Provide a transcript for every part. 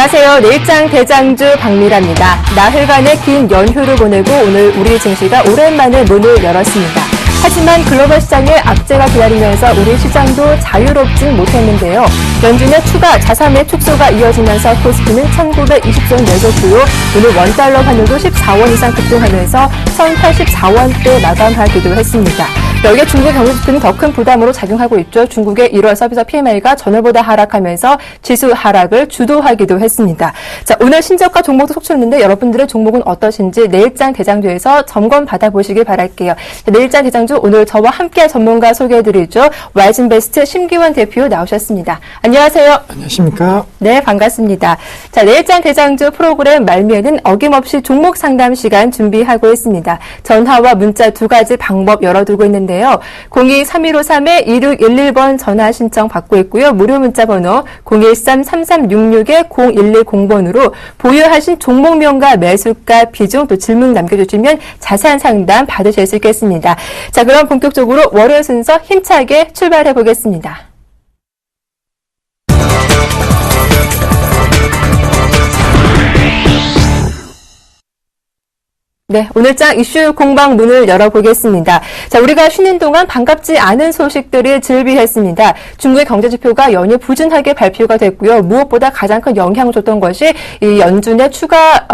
안녕하세요. 내일장 대장주 박미라입니다. 나흘간의 긴 연휴를 보내고 오늘 우리 증시가 오랜만에 문을 열었습니다. 하지만 글로벌 시장의 악재가 기다리면서 우리 시장도 자유롭진 못했는데요. 연준의 추가 자산의 축소가 이어지면서 코스피는 1920선 내줬고요. 오늘 원달러 환율도 14원 이상 급등하면서 1084원대 마감하기도 했습니다. 여기에 중국 경제지표는 더 큰 부담으로 작용하고 있죠. 중국의 1월 서비스 PMI가 전월보다 하락하면서 지수 하락을 주도하기도 했습니다. 자, 오늘 신저가 종목도 속출했는데 여러분들의 종목은 어떠신지 내일장 대장주에서 점검 받아보시길 바랄게요. 자, 내일장 대장주 오늘 저와 함께 전문가 소개해드리죠. 와이즌베스트 심기원 대표 나오셨습니다. 안녕하세요. 안녕하십니까. 네, 반갑습니다. 자, 내일장 대장주 프로그램 말미에는 어김없이 종목 상담 시간 준비하고 있습니다. 전화와 문자 두 가지 방법 열어두고 있는데요. 02-3153-2611번 전화 신청 받고 있고요. 무료 문자 번호 013-3366-0110번으로 보유하신 종목명과 매수가, 비중, 또 질문 남겨주시면 자세한 상담 받으실 수 있겠습니다. 자, 그럼 본격적으로 월요일 순서 힘차게 출발해 보겠습니다. 네, 오늘장 이슈 공방 문을 열어보겠습니다. 자, 우리가 쉬는 동안 반갑지 않은 소식들이 즐비했습니다. 중국의 경제지표가 연휴 부진하게 발표가 됐고요. 무엇보다 가장 큰 영향을 줬던 것이 이 연준의 추가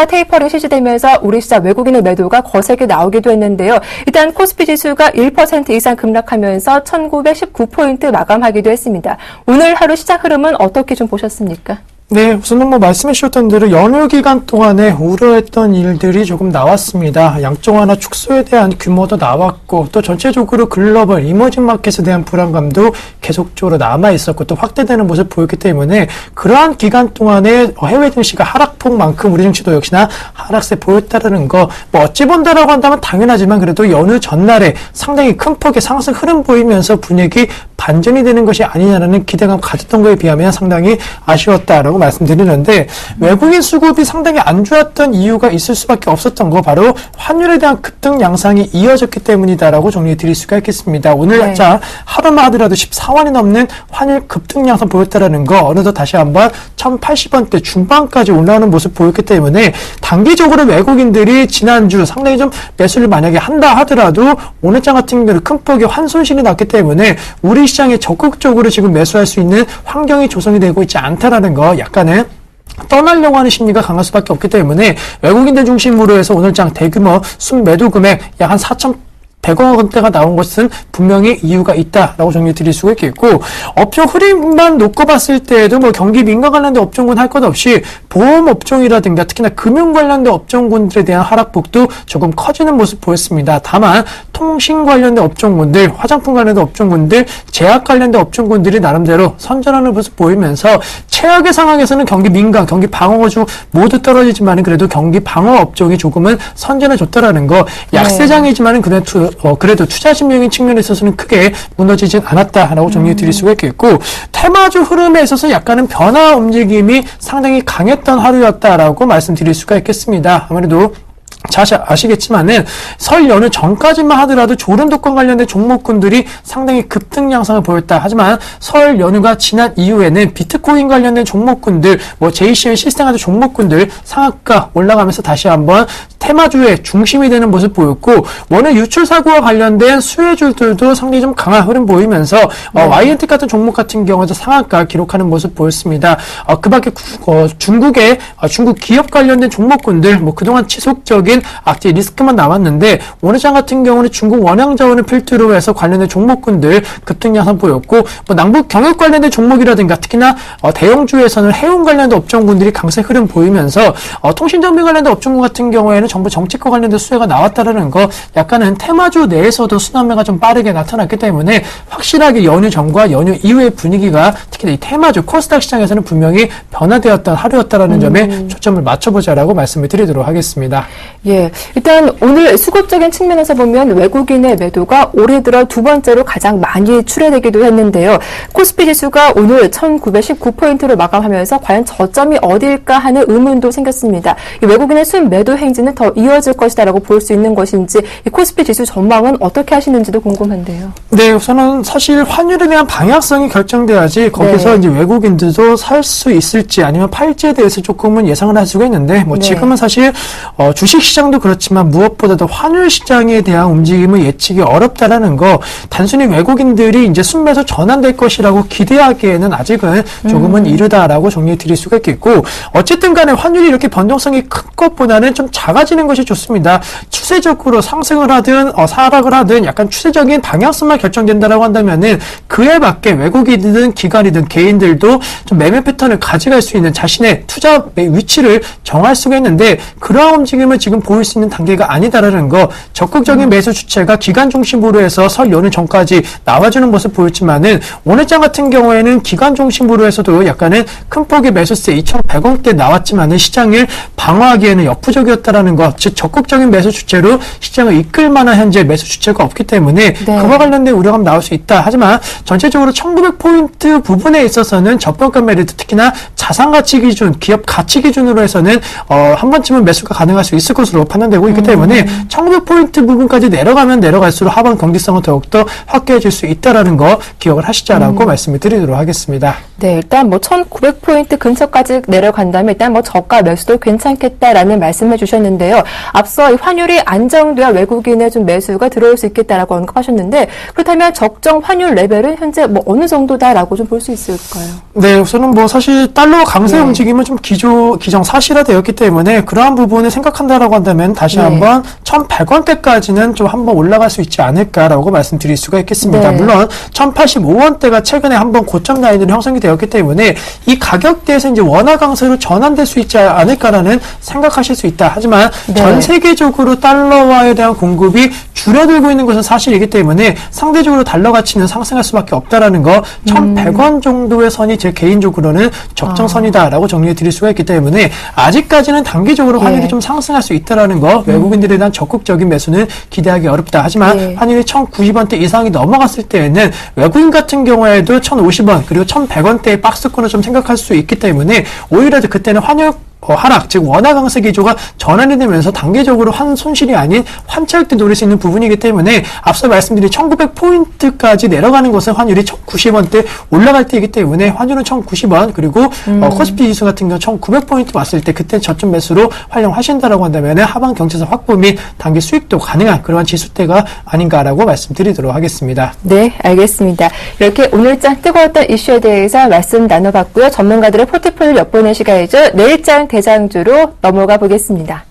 테이퍼링 실시되면서 우리 시장 외국인의 매도가 거세게 나오기도 했는데요. 일단 코스피 지수가 1% 이상 급락하면서 1919포인트 마감하기도 했습니다. 오늘 하루 시장 흐름은 어떻게 좀 보셨습니까? 네, 우선 말씀해 주셨던 대로 연휴 기간 동안에 우려했던 일들이 조금 나왔습니다. 양적 완화 축소에 대한 규모도 나왔고 또 전체적으로 글로벌 이머징 마켓에 대한 불안감도 계속적으로 남아 있었고 또 확대되는 모습을 보였기 때문에 그러한 기간 동안에 해외 증시가 하락폭만큼 우리 증시도 역시나 하락세 보였다라는 거 어찌 본다라고 한다면 당연하지만 그래도 연휴 전날에 상당히 큰 폭의 상승 흐름 보이면서 분위기 반전이 되는 것이 아니냐라는 기대감 가졌던 거에 비하면 상당히 아쉬웠다라고 말씀드리는데 외국인 수급이 상당히 안 좋았던 이유가 있을 수밖에 없었던 거 바로 환율에 대한 급등 양상이 이어졌기 때문이다라고 정리해 드릴 수가 있겠습니다. 오늘 자 하루만 하더라도 14원이 넘는 환율 급등 양상 보였다라는 거 어느덧 다시 한번 1080원대 중반까지 올라오는 모습 보였기 때문에 단기적으로 외국인들이 지난주 상당히 좀 매수를 만약에 한다 하더라도 오늘장 같은 경우는 큰 폭의 환손실이 났기 때문에 우리 시장에 적극적으로 지금 매수할 수 있는 환경이 조성이 되고 있지 않다라는 거 약간은 떠나려고 하는 심리가 강할 수밖에 없기 때문에 외국인들 중심으로 해서 오늘장 대규모 순매도 금액 약 한 4,100억 원대가 나온 것은 분명히 이유가 있다라고 정리 드릴 수가 있겠고 업종 흐름만 놓고 봤을 때에도 경기 민감 관련된 업종군 할 것 없이 보험 업종이라든가 특히나 금융 관련된 업종군들에 대한 하락폭도 조금 커지는 모습 보였습니다. 다만 통신 관련된 업종군들, 화장품 관련된 업종군들, 제약 관련된 업종군들이 나름대로 선전하는 모습 보이면서 최악의 상황에서는 경기 민감, 경기 방어주 모두 떨어지지만 그래도 경기 방어 업종이 조금은 선전해 줬다라는 거 약세장이지만 그래도 투자심리적인 측면에 있어서는 크게 무너지진 않았다라고 정리해 드릴 수가 있겠고 테마주 흐름에 있어서 약간은 변화 움직임이 상당히 강했던 하루였다라고 말씀드릴 수가 있겠습니다. 아무래도 잘 아시겠지만은 설 연휴 전까지만 하더라도 조련독권 관련된 종목군들이 상당히 급등 양상을 보였다. 하지만 설 연휴가 지난 이후에는 비트코인 관련된 종목군들, JCL 시스템 같은 종목군들 상한가 올라가면서 다시 한번 테마주의 중심이 되는 모습 보였고 원유 유출 사고와 관련된 수혜주들도 상당히 좀 강한 흐름 보이면서 YNT 같은 종목 같은 경우도 상한가 기록하는 모습 보였습니다. 그밖에 중국 기업 관련된 종목군들 그동안 지속적인 악재 리스크만 나왔는데 오늘장 같은 경우는 중국 원양 자원을 필두로 해서 관련된 종목군들 급등 양상 보였고 남북 경협 관련된 종목이라든가 특히나 대형주에서는 해운 관련된 업종군들이 강세 흐름 보이면서 통신 장비 관련된 업종군 같은 경우에는 정부 정책과 관련된 수혜가 나왔다라는 거 약간은 테마주 내에서도 순환매가 좀 빠르게 나타났기 때문에 확실하게 연휴 전과 연휴 이후의 분위기가 특히 이 테마주 코스닥 시장에서는 분명히 변화되었던 하루였다라는 점에 초점을 맞춰보자라고 말씀을 드리도록 하겠습니다. 예, 일단 오늘 수급적인 측면에서 보면 외국인의 매도가 올해 들어 두 번째로 가장 많이 출회되기도 했는데요. 코스피 지수가 오늘 1919포인트로 마감하면서 과연 저점이 어딜까 하는 의문도 생겼습니다. 이 외국인의 순매도 행진은 더 더 이어질 것이다라고 볼 수 있는 것인지 이 코스피 지수 전망은 어떻게 하시는지도 궁금한데요. 네, 우선은 사실 환율에 대한 방향성이 결정돼야지 거기서 네. 이제 외국인들도 살 수 있을지 아니면 팔지에 대해서 조금은 예상을 할 수가 있는데 뭐 네. 지금은 사실 주식 시장도 그렇지만 무엇보다도 환율 시장에 대한 움직임을 예측이 어렵다라는 거 단순히 외국인들이 이제 순매수 전환될 것이라고 기대하기에는 아직은 조금은 이르다라고 정리해 드릴 수가 있겠고 어쨌든 간에 환율이 이렇게 변동성이 큰 것보다는 좀 작아지는 것이 좋습니다. 추세적으로 상승을 하든 하락을 하든 약간 추세적인 방향성만 결정된다라고 한다면은 그에 맞게 외국인이든 기관이든 개인들도 좀 매매 패턴을 가져갈 수 있는 자신의 투자 위치를 정할 수가 있는데 그러한 움직임을 지금 보일 수 있는 단계가 아니다라는 거 적극적인 매수 주체가 기관 중심으로 해서 설 연휴 전까지 나와주는 모습 보였지만은 오늘장 같은 경우에는 기관 중심으로 해서도 약간은 큰 폭의 매수세 2,100원대 나왔지만은 시장을 방어하기에는 역부족이었다라는 것, 즉 적극적인 매수 주체로 시장을 이끌 만한 현재 매수 주체가 없기 때문에 네. 그와 관련된 우려감 나올 수 있다. 하지만 전체적으로 1,900포인트 부분에 있어서는 저평가 메리트 특히나 자산가치 기준, 기업 가치 기준으로 해서는 한 번쯤은 매수가 가능할 수 있을 것으로 판단되고 있기 때문에 1,900포인트 부분까지 내려가면 내려갈수록 하방 경직성은 더욱더 확대해질 수 있다라는 거 기억을 하시자라고 말씀을 드리도록 하겠습니다. 네, 일단 뭐 1,900포인트 근처까지 내려간다면 일단 뭐 저가 매수도 괜찮겠다라는 말씀을 주셨는데요. 앞서 이 환율이 안정돼야 외국인의 좀 매수가 들어올 수 있겠다라고 언급하셨는데 그렇다면 적정 환율 레벨은 현재 뭐 어느 정도다라고 좀 볼 수 있을까요? 네, 우선은 뭐 사실 달러 강세 네. 움직임은 좀 기정사실화되었기 때문에 그러한 부분을 생각한다라고 한다면 다시 네. 한번 1,100원대까지는 좀 한번 올라갈 수 있지 않을까라고 말씀드릴 수가 있겠습니다. 네. 물론 1,085원대가 최근에 한번 고점 라인으로 형성이 되었기 때문에 이 가격대에서 이제 원화 강세로 전환될 수 있지 않을까라는 생각하실 수 있다. 하지만 네. 전 세계적으로 달러화에 대한 공급이 줄어들고 있는 것은 사실이기 때문에 상대적으로 달러 가치는 상승할 수밖에 없다라는 거 1,100원 정도의 선이 제 개인적으로는 적정선이다라고 정리해 드릴 수가 있기 때문에 아직까지는 단기적으로 환율이 예. 좀 상승할 수 있다라는 거 외국인들에 대한 적극적인 매수는 기대하기 어렵다. 하지만 예. 환율이 1,090원대 이상이 넘어갔을 때에는 외국인 같은 경우에도 1,050원 그리고 1,100원대의 박스권을 좀 생각할 수 있기 때문에 오히려 그때는 환율 하락, 즉 원화 강세 기조가 전환이 되면서 단계적으로 한 손실이 아닌 환차익도 노릴 수 있는 부분이기 때문에 앞서 말씀드린 1,900포인트까지 내려가는 것은 환율이 1,090원대 올라갈 때이기 때문에 환율은 1,090원 그리고 코스피 지수 같은 경우 1,900포인트 왔을 때 그때 저점 매수로 활용하신다라고 한다면 하방 경제성 확보 및 단기 수익도 가능한 그러한 지수대가 아닌가라고 말씀드리도록 하겠습니다. 네, 알겠습니다. 이렇게 오늘장 뜨거웠던 이슈에 대해서 말씀 나눠봤고요. 전문가들의 포트폴리오 엿보는 시간이죠. 내일장 대장주로 넘어가 보겠습니다.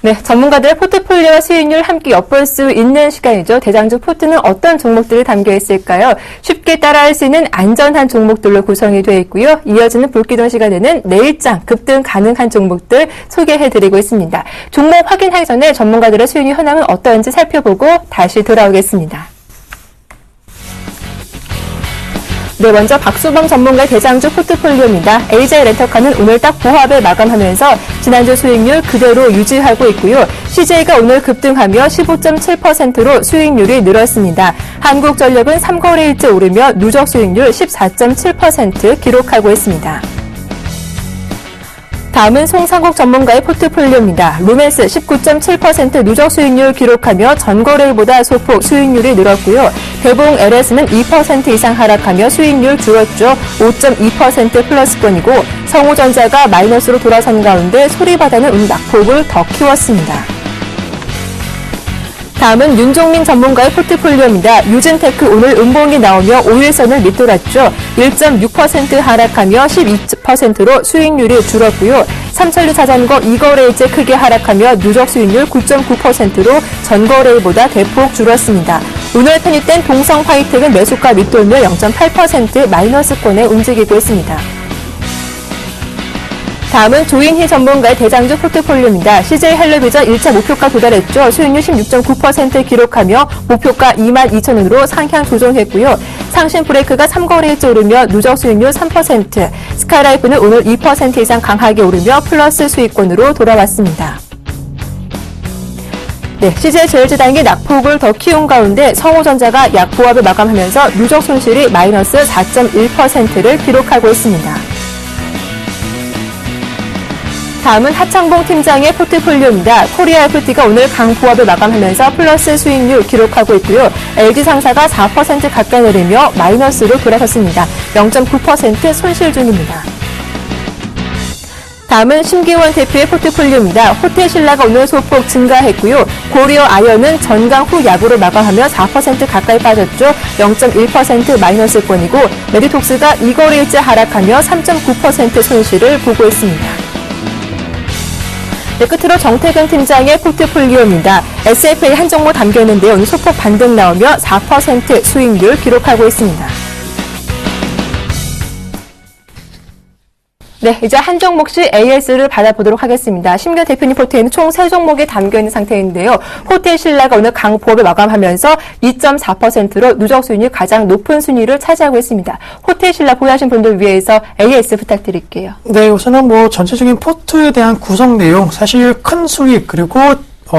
네, 전문가들의 포트폴리오와 수익률 함께 엿볼 수 있는 시간이죠. 대장주 포트는 어떤 종목들이 담겨 있을까요? 쉽게 따라할 수 있는 안전한 종목들로 구성이 되어 있고요. 이어지는 불기동 시간에는 내일장 급등 가능한 종목들 소개해드리고 있습니다. 종목 확인하기 전에 전문가들의 수익률 현황은 어떠한지 살펴보고 다시 돌아오겠습니다. 네, 먼저 박수범 전문가의 대장주 포트폴리오입니다. AJ 렌터카는 오늘 딱 보합을 마감하면서 지난주 수익률 그대로 유지하고 있고요. CJ가 오늘 급등하며 15.7%로 수익률이 늘었습니다. 한국전력은 3거래일째 오르며 누적 수익률 14.7% 기록하고 있습니다. 다음은 송상국 전문가의 포트폴리오입니다. 루멘스 19.7% 누적 수익률 기록하며 전거래일보다 소폭 수익률이 늘었고요. 대봉 LS는 2% 이상 하락하며 수익률 줄었죠. 5.2% 플러스권이고 성우전자가 마이너스로 돌아선 가운데 소리바다는 낙폭을 더 키웠습니다. 다음은 윤종민 전문가의 포트폴리오입니다. 유진테크 오늘 음봉이 나오며 5일선을 밑돌았죠. 1.6% 하락하며 12%로 수익률이 줄었고요. 삼천리 자전거 2거래일째 크게 하락하며 누적 수익률 9.9%로 전거래일보다 대폭 줄었습니다. 오늘 편입된 동성 하이텍은 매수가 밑돌며 0.8% 마이너스권에 움직이고 있습니다. 다음은 조인희 전문가의 대장주 포트폴리오입니다. CJ 헬로비전 1차 목표가 도달했죠. 수익률 16.9% 기록하며 목표가 22,000원으로 상향 조정했고요. 상신 브레이크가 3거래일째 오르며 누적 수익률 3%, 스카이라이프는 오늘 2% 이상 강하게 오르며 플러스 수익권으로 돌아왔습니다. 네, CJ제일제당이 낙폭을 더 키운 가운데 성호전자가 약보합을 마감하면서 누적 손실이 마이너스 4.1%를 기록하고 있습니다. 다음은 하창봉 팀장의 포트폴리오입니다. 코리아 FT가 오늘 강보합을 마감하면서 플러스 수익률 기록하고 있고요. LG상사가 4% 가까이 내리며 마이너스로 돌아섰습니다. 0.9% 손실 중입니다. 다음은 심기원 대표의 포트폴리오입니다. 호텔신라가 오늘 소폭 증가했고요. 고리어 아연은 전강 후 약으로 마감하며 4% 가까이 빠졌죠. 0.1% 마이너스권이고 메디톡스가 이거래일째 하락하며 3.9% 손실을 보고 있습니다. 네, 끝으로 정태근 팀장의 포트폴리오입니다. SFA 한 종목 담겨있는데요. 오늘 소폭 반등 나오며 4% 수익률 기록하고 있습니다. 네, 이제 한 종목씩 AS를 받아보도록 하겠습니다. 심기원 대표님 포트에는 총 3종목이 담겨있는 상태인데요. 호텔신라가 오늘 강보합을 마감하면서 2.4%로 누적 수익률 가장 높은 순위를 차지하고 있습니다. 호텔신라 보유하신 분들 위해서 AS 부탁드릴게요. 네, 우선은 전체적인 포트에 대한 구성 내용, 사실 큰 수익, 그리고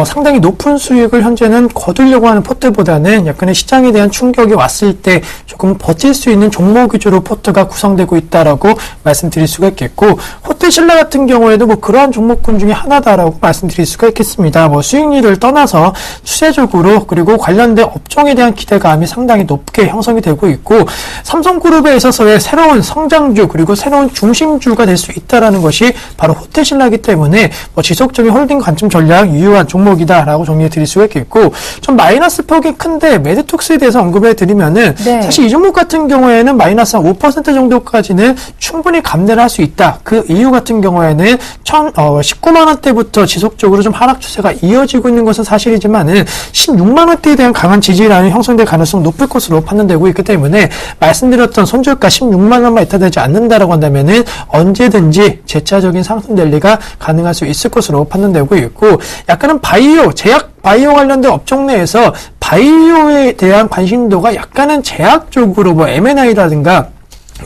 상당히 높은 수익을 현재는 거두려고 하는 포트보다는 약간의 시장에 대한 충격이 왔을 때 조금 버틸 수 있는 종목 위주로 포트가 구성되고 있다라고 말씀드릴 수가 있겠고, 호텔신라 같은 경우에도 그러한 종목군 중에 하나다라고 말씀드릴 수가 있겠습니다. 수익률을 떠나서 추세적으로 그리고 관련된 업종에 대한 기대감이 상당히 높게 형성이 되고 있고, 삼성그룹에 있어서의 새로운 성장주 그리고 새로운 중심주가 될 수 있다라는 것이 바로 호텔신라이기 때문에 지속적인 홀딩 관점 전략 유효한 종목이다라고 정리해 드릴 수가 있겠고, 좀 마이너스 폭이 큰데 메디톡스에 대해서 언급해 드리면은 네. 사실 이 종목 같은 경우에는 마이너스 한 5% 정도까지는 충분히 감내를 할 수 있다. 그 이유 같은 경우에는 19만 원대부터 지속적으로 좀 하락 추세가 이어지고 있는 것은 사실이지만은 16만 원대에 대한 강한 지지라인이 형성될 가능성이 높을 것으로 판단되고 있기 때문에 말씀드렸던 손절가 16만 원만 이탈되지 않는다라고 한다면은 언제든지 재차적인 상승 랠리가 가능할 수 있을 것으로 판단되고 있고, 약간은 바이오, 제약 바이오 관련된 업종 내에서 바이오에 대한 관심도가 약간은 제약적으로 M&A라든가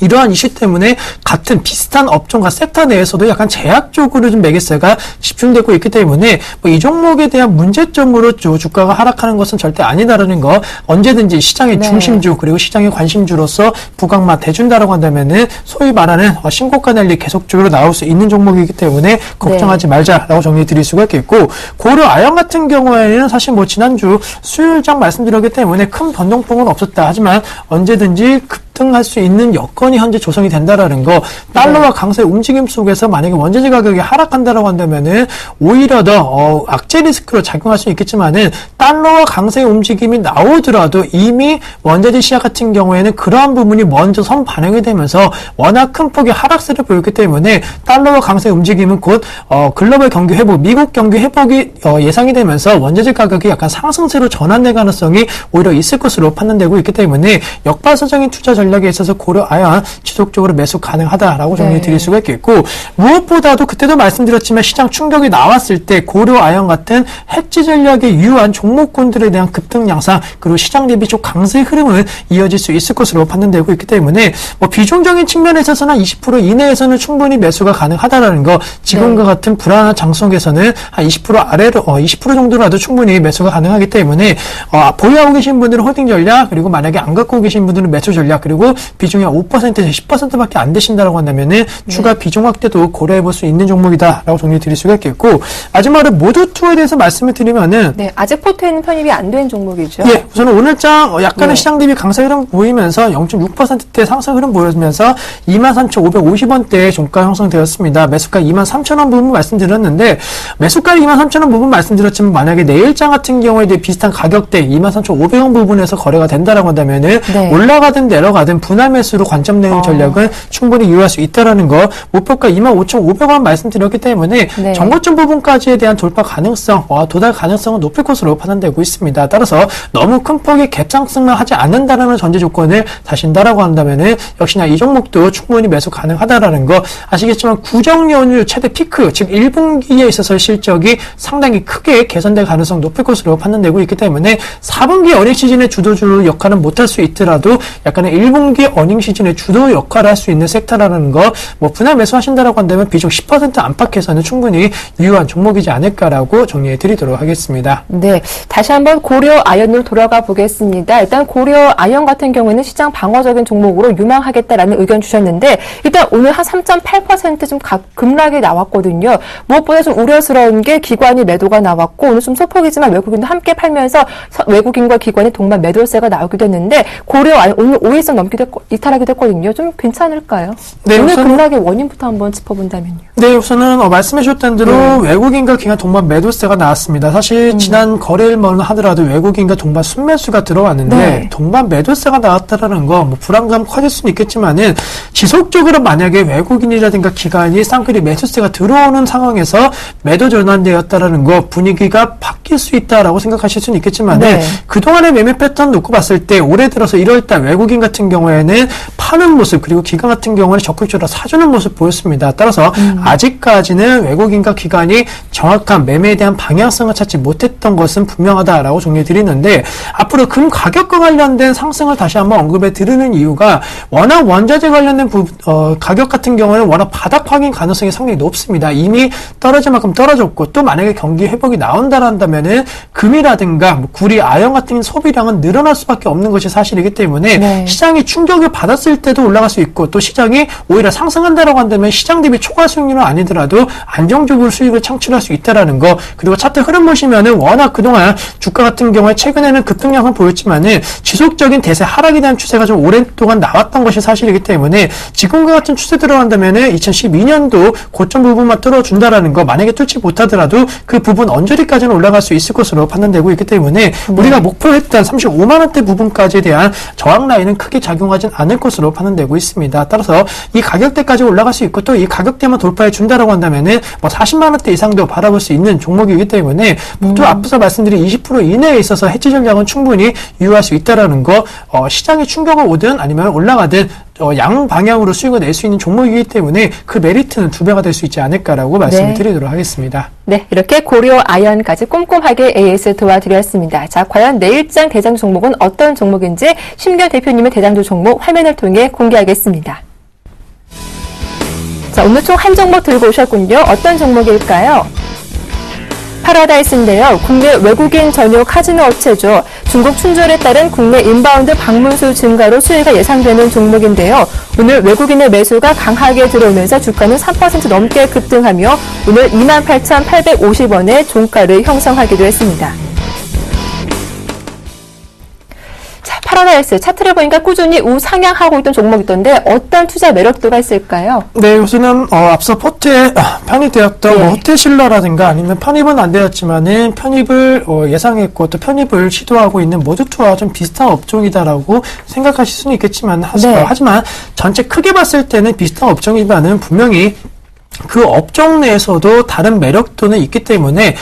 이러한 이슈 때문에 같은 비슷한 업종과 섹터 내에서도 약간 제약적으로 좀 매개세가 집중되고 있기 때문에 이 종목에 대한 문제점으로 주가가 하락하는 것은 절대 아니다라는 거, 언제든지 시장의 중심주 그리고 시장의 관심주로서 부각만 대준다라고 한다면은 소위 말하는 신고가 랠리 계속적으로 나올 수 있는 종목이기 때문에 걱정하지 말자라고 정리해 드릴 수가 있겠고, 고려 아연 같은 경우에는 사실 지난주 수요일장 말씀드렸기 때문에 큰 변동폭은 없었다. 하지만 언제든지 급등할 수 있는 여건이 현재 조성이 된다라는 거, 달러와 강세 움직임 속에서 만약에 원재재 가격이 하락한다라고 한다면은 오히려 더 악재 리스크로 작용할 수 있겠지만은 달러와 강세 움직임이 나오더라도 이미 원재재 시장 같은 경우에는 그러한 부분이 먼저 선 반영이 되면서 워낙 큰 폭의 하락세를 보였기 때문에 달러와 강세 움직임은 곧 글로벌 경기 회복, 미국 경기 회복이 예상이 되면서 원재재 가격이 약간 상승세로 전환될 가능성이 오히려 있을 것으로 판단되고 있기 때문에 역발사적인 투자 전략에 있어서 고려 아연 지속적으로 매수 가능하다라고 정리해 드릴 수가 있겠고, 무엇보다도 그때도 말씀드렸지만 시장 충격이 나왔을 때 고려 아연 같은 해지 전략에 유효한 종목군들에 대한 급등 양상 그리고 시장 대비 좀 강세 흐름은 이어질 수 있을 것으로 판단되고 있기 때문에 비중적인 측면에 있어서는 20% 이내에서는 충분히 매수가 가능하다라는 거, 지금과 같은 불안한 장속에서는 한 20% 아래로 20% 정도라도 충분히 매수가 가능하기 때문에 보유하고 계신 분들은 홀딩 전략, 그리고 만약에 안 갖고 계신 분들은 매수 전략, 그리고 비중이 5%에서 10%밖에 안 되신다라고 한다면은 추가 비중 확대도 고려해 볼 수 있는 종목이다라고 정리해 드릴 수가 있겠고, 마지막으로 모두2에 대해서 말씀을 드리면은 아직 포트에는 편입이 안 된 종목이죠. 예, 우선은 오늘장 약간의 시장 대비 강세 흐름 보이면서 0.6%대 상승 흐름 보여주면서 23,550원대의 종가 형성되었습니다. 매수가 23,000원 부분 말씀드렸는데, 매수가 23,000원 부분 말씀드렸지만 만약에 내일장 같은 경우에 비슷한 가격대 23,500원 부분에서 거래가 된다라고 한다면은 올라가든 내려가든 분할 매수로 관점 내는 전략은 충분히 이용할 수 있다라는 거, 목표가 25,500원 말씀드렸기 때문에 정고점 부분까지에 대한 돌파 가능성, 도달 가능성은 높을 것으로 판단되고 있습니다. 따라서 너무 큰 폭의 갭 상승만 하지 않는다라는 전제 조건을 다신다라고 한다면은 역시나 이 종목도 충분히 매수 가능하다라는 거 아시겠지만, 구정 연휴 최대 피크, 즉 1분기에 있어서 실적이 상당히 크게 개선될 가능성 높을 것으로 판단되고 있기 때문에 4분기 어린 시즌의 주도주 역할은 못할 수 있더라도 약간의 1분기 어닝 시즌의 주도 역할을 할 수 있는 섹터라는 거, 뭐 분할 매수하신다라고 한다면 비중 10% 안팎에서는 충분히 유효한 종목이지 않을까라고 정리해 드리도록 하겠습니다. 네, 다시 한번 고려 아연으로 돌아가 보겠습니다. 일단 고려 아연 같은 경우에는 시장 방어적인 종목으로 유망하겠다라는 의견 주셨는데 일단 오늘 한 3.8% 좀 급락이 나왔거든요. 무엇보다 좀 우려스러운 게 기관이 매도가 나왔고 오늘 좀 소폭이지만 외국인도 함께 팔면서 외국인과 기관의 동반 매도세가 나오기도 했는데 고려 아연 오늘 5일선 넘기도 이탈하게 됐거든요. 좀 괜찮을까요? 네, 오늘 우선은- 급락의 원인부터 한번 짚어본다면요. 네, 우선은 말씀해 주셨던 대로 외국인과 기관 동반 매도세가 나왔습니다. 사실 지난 거래일만 하더라도 외국인과 동반 순매수가 들어왔는데 네. 동반 매도세가 나왔다라는 거 뭐 불안감 커질 수는 있겠지만은 지속적으로 만약에 외국인이라든가 기관이 쌍끌이 매수세가 들어오는 상황에서 매도 전환되었다라는 거 분위기가 바뀔 수 있다라고 생각하실 수는 있겠지만은 네. 그동안의 매매 패턴 놓고 봤을 때 올해 들어서 1월달 외국인 같은 경우에는 파는 모습 그리고 기관 같은 경우는 적극적으로 사주는 모습 보였습니다. 따라서 아직까지는 외국인과 기관이 정확한 매매에 대한 방향성을 찾지 못했던 것은 분명하다라고 정리해 드리는데 앞으로 금 가격과 관련된 상승을 다시 한번 언급해 드리는 이유가 워낙 원자재 관련된 가격 같은 경우는 워낙 바닥 확인 가능성이 상당히 높습니다. 이미 떨어질 만큼 떨어졌고 또 만약에 경기 회복이 나온다라면은 금이라든가 뭐 구리, 아연 같은 소비량은 늘어날 수밖에 없는 것이 사실이기 때문에 네. 시장이 충격을 받았을 때도 올라갈 수 있고 또 시장이 오히려 상승한다라고 한다면 시장 대비 초과 수익률은 아니더라도 안정적으로 수익을 창출할 수 있다라는 거 그리고 차트 흐름 보시면은 워낙 그동안 주가 같은 경우에 최근에는 급등량은 보였지만은 지속적인 대세 하락에 대한 추세가 좀 오랫동안 나왔던 것이 사실이기 때문에 지금과 같은 추세 들어간다면은 2012년도 고점 부분만 뚫어준다라는 거 만약에 뚫지 못하더라도 그 부분 언저리까지는 올라갈 수 있을 것으로 판단되고 있기 때문에 우리가 목표했던 35만 원대 부분까지에 대한 저항 라인은 크게 작용하진 않을 것으로 판단되고 있습니다. 따라서 이 가격대까지 올라갈 수 있고 또 이 가격대만 돌파해 준다라고 한다면은 뭐 40만 원대 이상도 바라볼 수 있는 종목이기 때문에 또 앞서 말씀드린 20% 이내에 있어서 해지 전략은 충분히 유효할 수 있다라는 거 시장이 충격을 오든 아니면 올라가든 양 방향으로 수익을 낼 수 있는 종목이기 때문에 그 메리트는 2배가 될 수 있지 않을까라고 말씀을 드리도록 하겠습니다. 네, 이렇게 고려 아연까지 꼼꼼하게 AS 도와드렸습니다. 자, 과연 내일장 대장 종목은 어떤 종목인지 심결 대표님의 대장주 종목 화면을 통해 공개하겠습니다. 자, 오늘 총 한 종목 들고 오셨군요. 어떤 종목일까요? 파라다이스인데요. 국내 외국인 전용 카지노 업체죠. 중국 춘절에 따른 국내 인바운드 방문수 증가로 수혜가 예상되는 종목인데요. 오늘 외국인의 매수가 강하게 들어오면서 주가는 3% 넘게 급등하며 오늘 28,850원의 종가를 형성하기도 했습니다. 자, 파라다이스 차트를 보니까 꾸준히 우상향하고 있던 종목이던데 어떤 투자 매력도가 있을까요? 네, 우선은 앞서 포트에 편입되었던 뭐 호텔신라라든가 아니면 편입은 안 되었지만은 편입을 예상했고 또 편입을 시도하고 있는 모드투와 좀 비슷한 업종이다라고 생각하실 수는 있겠지만 하지만 전체 크게 봤을 때는 비슷한 업종이지만은 분명히 그 업종 내에서도 다른 매력도는 있기 때문에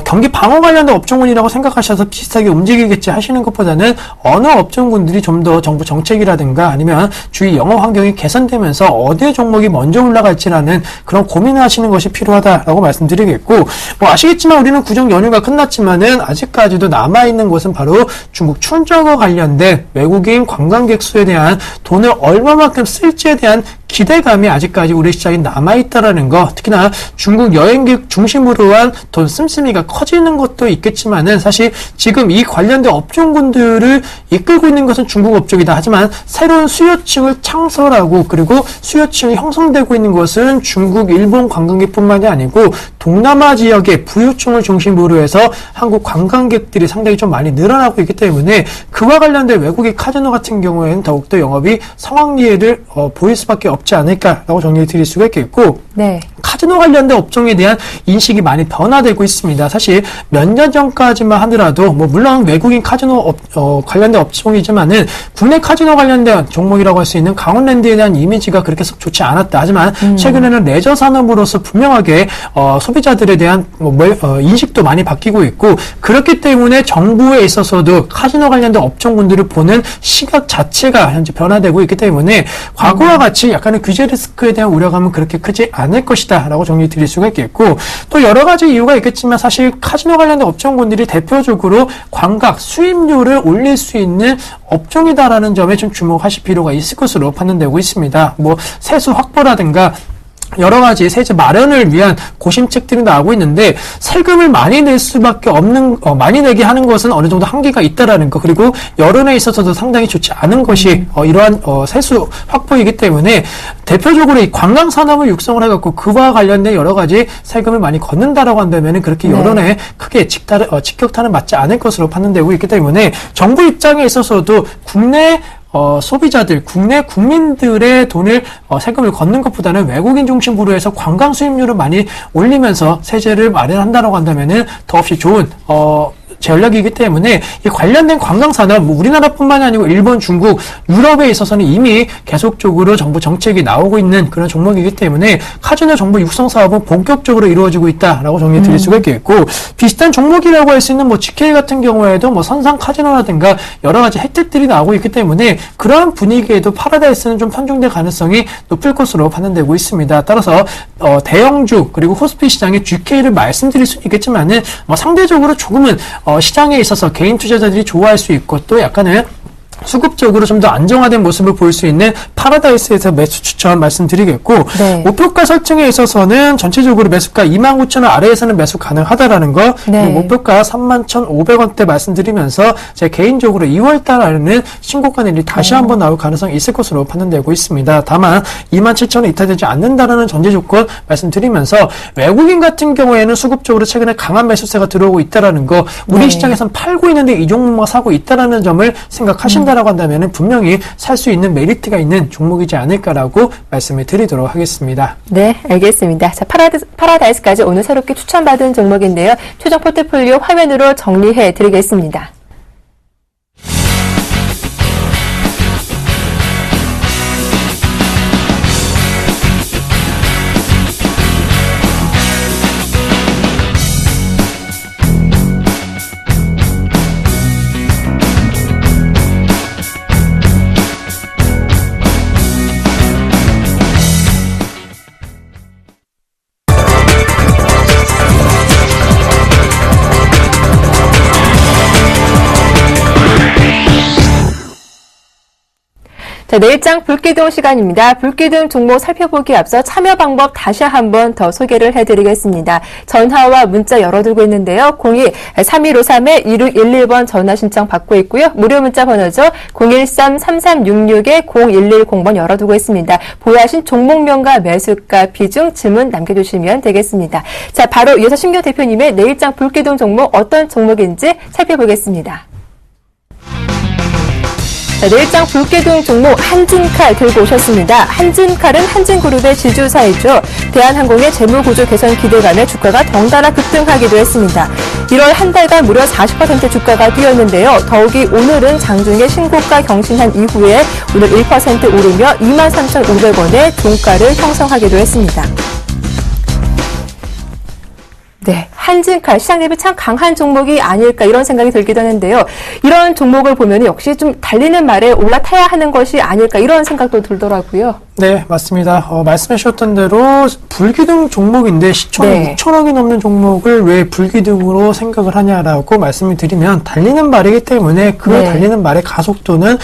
경기 방어 관련된 업종군이라고 생각하셔서 비슷하게 움직이겠지 하시는 것보다는 어느 업종군들이 좀 더 정부 정책이라든가 아니면 주위 영업 환경이 개선되면서 어느 종목이 먼저 올라갈지라는 그런 고민을 하시는 것이 필요하다라고 말씀드리겠고 뭐 아시겠지만 우리는 구정 연휴가 끝났지만은 아직까지도 남아있는 것은 바로 중국 춘절과 관련된 외국인 관광객 수에 대한 돈을 얼마만큼 쓸지에 대한 기대감이 아직까지 우리 시장에 남아있다라는 거 특히나 중국 여행객 중심으로 한 돈 씀씀이가 커지는 것도 있겠지만은 사실 지금 이 관련된 업종군들을 이끌고 있는 것은 중국 업종이다. 하지만 새로운 수요층을 창설하고 그리고 수요층이 형성되고 있는 것은 중국, 일본 관광객뿐만이 아니고 동남아 지역의 부유층을 중심으로 해서 한국 관광객들이 상당히 좀 많이 늘어나고 있기 때문에 그와 관련된 외국의 카지노 같은 경우에는 더욱더 영업이 성황리해를 보일 수밖에 없지 않을까라고 정리해 드릴 수가 있겠고 네. 카지노 관련된 업종에 대한 인식이 많이 변화되고 있습니다. 사실 몇 년 전까지만 하더라도 뭐 물론 외국인 카지노 관련된 업종이지만은 국내 카지노 관련된 종목이라고 할 수 있는 강원랜드에 대한 이미지가 그렇게 썩 좋지 않았다. 하지만 최근에는 레저 산업으로서 분명하게 소비자들에 대한 인식도 많이 바뀌고 있고 그렇기 때문에 정부에 있어서도 카지노 관련된 업종군들을 보는 시각 자체가 현재 변화되고 있기 때문에 과거와 같이 약간의 규제 리스크에 대한 우려감은 그렇게 크지 않을 것이다. 것이다라고 정리 드릴 수가 있겠고, 또 여러 가지 이유가 있겠지만 사실 카지노 관련된 업종군들이 대표적으로 관각 수입률을 올릴 수 있는 업종이다라는 점에 좀 주목하실 필요가 있을 것으로 판단되고 있습니다. 뭐 세수 확보라든가 여러 가지 세제 마련을 위한 고심책들이 나오고 있는데, 세금을 많이 낼 수밖에 없는, 많이 내게 하는 것은 어느 정도 한계가 있다라는 거, 그리고 여론에 있어서도 상당히 좋지 않은 것이, 이러한, 세수 확보이기 때문에, 대표적으로 이 관광산업을 육성을 해갖고 그와 관련된 여러 가지 세금을 많이 걷는다라고 한다면은 그렇게 여론에 크게 직격탄은 맞지 않을 것으로 판단되고 있기 때문에, 정부 입장에 있어서도 국내 소비자들, 국내 국민들의 돈을 세금을 걷는 것보다는 외국인 중심으로 해서 관광 수입률을 많이 올리면서 세제를 마련한다라고 한다면은 더없이 좋은 전략이기 때문에 이 관련된 관광산업, 뭐 우리나라뿐만이 아니고 일본, 중국, 유럽에 있어서는 이미 계속적으로 정부 정책이 나오고 있는 그런 종목이기 때문에 카지노 정부 육성 사업은 본격적으로 이루어지고 있다라고 정리 드릴 수가 있겠고, 비슷한 종목이라고 할 수 있는 뭐 GK 같은 경우에도 뭐 선상 카지노라든가 여러 가지 혜택들이 나오고 있기 때문에 그러한 분위기에도 파라다이스는 좀 편중될 가능성이 높을 것으로 판단되고 있습니다. 따라서 대형주 그리고 코스피 시장의 GK를 말씀드릴 수 있겠지만은 상대적으로 조금은 시장에 있어서 개인 투자자들이 좋아할 수 있고, 또 약간은 수급적으로 좀 더 안정화된 모습을 볼 수 있는 파라다이스에서 매수 추천 말씀드리겠고, 네. 목표가 설정에 있어서는 전체적으로 매수가 29,000원 아래에서는 매수 가능하다라는 거, 네. 그리고 목표가 31,500원대 말씀드리면서 제 개인적으로 2월달 안에는 신고가 내리 다시 한번 나올 가능성이 있을 것으로 판단되고 있습니다. 다만 27,000원 이탈되지 않는다라는 전제 조건 말씀드리면서, 외국인 같은 경우에는 수급적으로 최근에 강한 매수세가 들어오고 있다라는 거, 우리 네. 시장에선 팔고 있는데 이 종목만 사고 있다라는 점을 생각하신다라고 한다면 분명히 살 수 있는 메리트가 있는 종목이지 않을까라고 말씀을 드리도록 하겠습니다. 네, 알겠습니다. 자, 파라다이스까지 오늘 새롭게 추천받은 종목인데요. 최종 포트폴리오 화면으로 정리해 드리겠습니다. 자, 내일장 불기둥 시간입니다. 불기둥 종목 살펴보기에 앞서 참여 방법 다시 한번 더 소개를 해드리겠습니다. 전화와 문자 열어두고 있는데요. 02-3153-2611번 전화 신청 받고 있고요. 무료 문자 번호죠. 013-3366-0110번 열어두고 있습니다. 보유하신 종목명과 매수가, 비중, 질문 남겨주시면 되겠습니다. 자, 바로 이어서 신규 대표님의 내일장 불기둥 종목 어떤 종목인지 살펴보겠습니다. 자, 내일장 불기둥 종목 한진칼 들고 오셨습니다. 한진칼은 한진그룹의 지주사이죠. 대한항공의 재무구조 개선 기대감에 주가가 덩달아 급등하기도 했습니다. 1월 한 달간 무려 40% 주가가 뛰었는데요. 더욱이 오늘은 장중에 신고가 경신한 이후에 오늘 1% 오르며 23,500원의 종가를 형성하기도 했습니다. 네, 한진칼 시장 대비 참 강한 종목이 아닐까 이런 생각이 들기도 하는데요. 이런 종목을 보면 역시 좀 달리는 말에 올라타야 하는 것이 아닐까 이런 생각도 들더라고요. 네, 맞습니다. 말씀해 주셨던 대로 불기둥 종목인데 시총 네. 6천억이 넘는 종목을 왜 불기둥으로 생각을 하냐라고 말씀을 드리면, 달리는 말이기 때문에 그 네. 달리는 말의 가속도는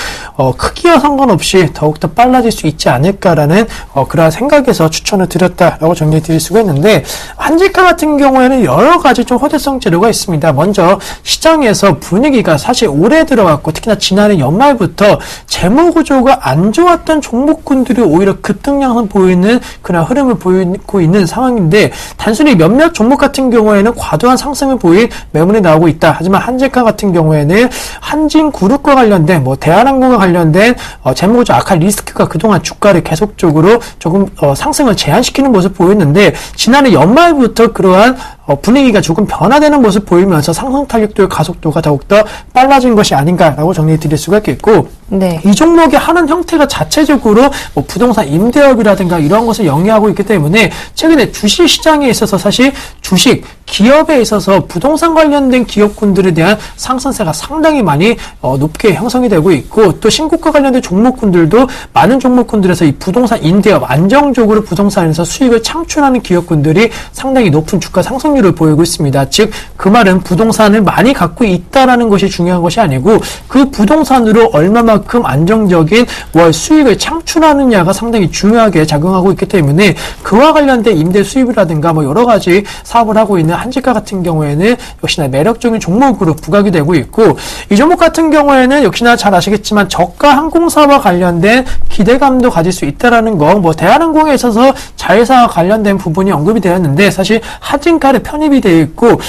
크기와 상관없이 더욱더 빨라질 수 있지 않을까라는 그러한 생각에서 추천을 드렸다라고 정리해 드릴 수가 있는데, 한진칼 같은 경우에는 여러 가지 좀 호재성 재료가 있습니다. 먼저 시장에서 분위기가 사실 올해 들어갔고, 특히나 지난해 연말부터 재무구조가 안 좋았던 종목군들이 오히려 급등량을 보이는 그런 흐름을 보이고 있는 상황인데, 단순히 몇몇 종목 같은 경우에는 과도한 상승을 보인 매물이 나오고 있다. 하지만 한진칼 같은 경우에는 한진그룹과 관련된 대한항공과 관련된 재무구조 악화 리스크가 그동안 주가를 계속적으로 조금 상승을 제한시키는 모습 보였는데, 지난해 연말부터 그러한 분위기가 조금 변화되는 모습 보이면서 상승 탄력도의 가속도가 더욱더 빨라진 것이 아닌가라고 정리해 드릴 수가 있겠고, 네. 이 종목이 하는 형태가 자체적으로 부동산 임대업이라든가 이런 것을 영위하고 있기 때문에 최근에 주식 시장에 있어서 사실 주식 기업에 있어서 부동산 관련된 기업군들에 대한 상승세가 상당히 많이 높게 형성이 되고 있고 또 신고가 관련된 종목군들도 많은 종목군들에서 이 부동산 임대업 안정적으로 부동산에서 수익을 창출하는 기업군들이 상당히 높은 주가 상승률을 보이고 있습니다. 즉 그 말은 부동산을 많이 갖고 있다라는 것이 중요한 것이 아니고 그 부동산으로 얼마만큼 안정적인 월 수익을 창출하느냐가 상당히 중요하게 작용하고 있기 때문에 그와 관련된 임대 수입이라든가 뭐 여러 가지 사업을 하고 있는 한지카 같은 경우에는 역시나 매력적인 종목으로 부각이 되고 있고 이 종목 같은 경우에는 역시나 잘 아시겠지만 저가 항공사와 관련된 기대감도 가질 수 있다라는 거 뭐 대한항공에 있어서 자회사와 관련된 부분이 언급이 되었는데 사실 하진카에 편입이 되어 있고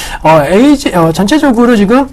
전체적으로 지금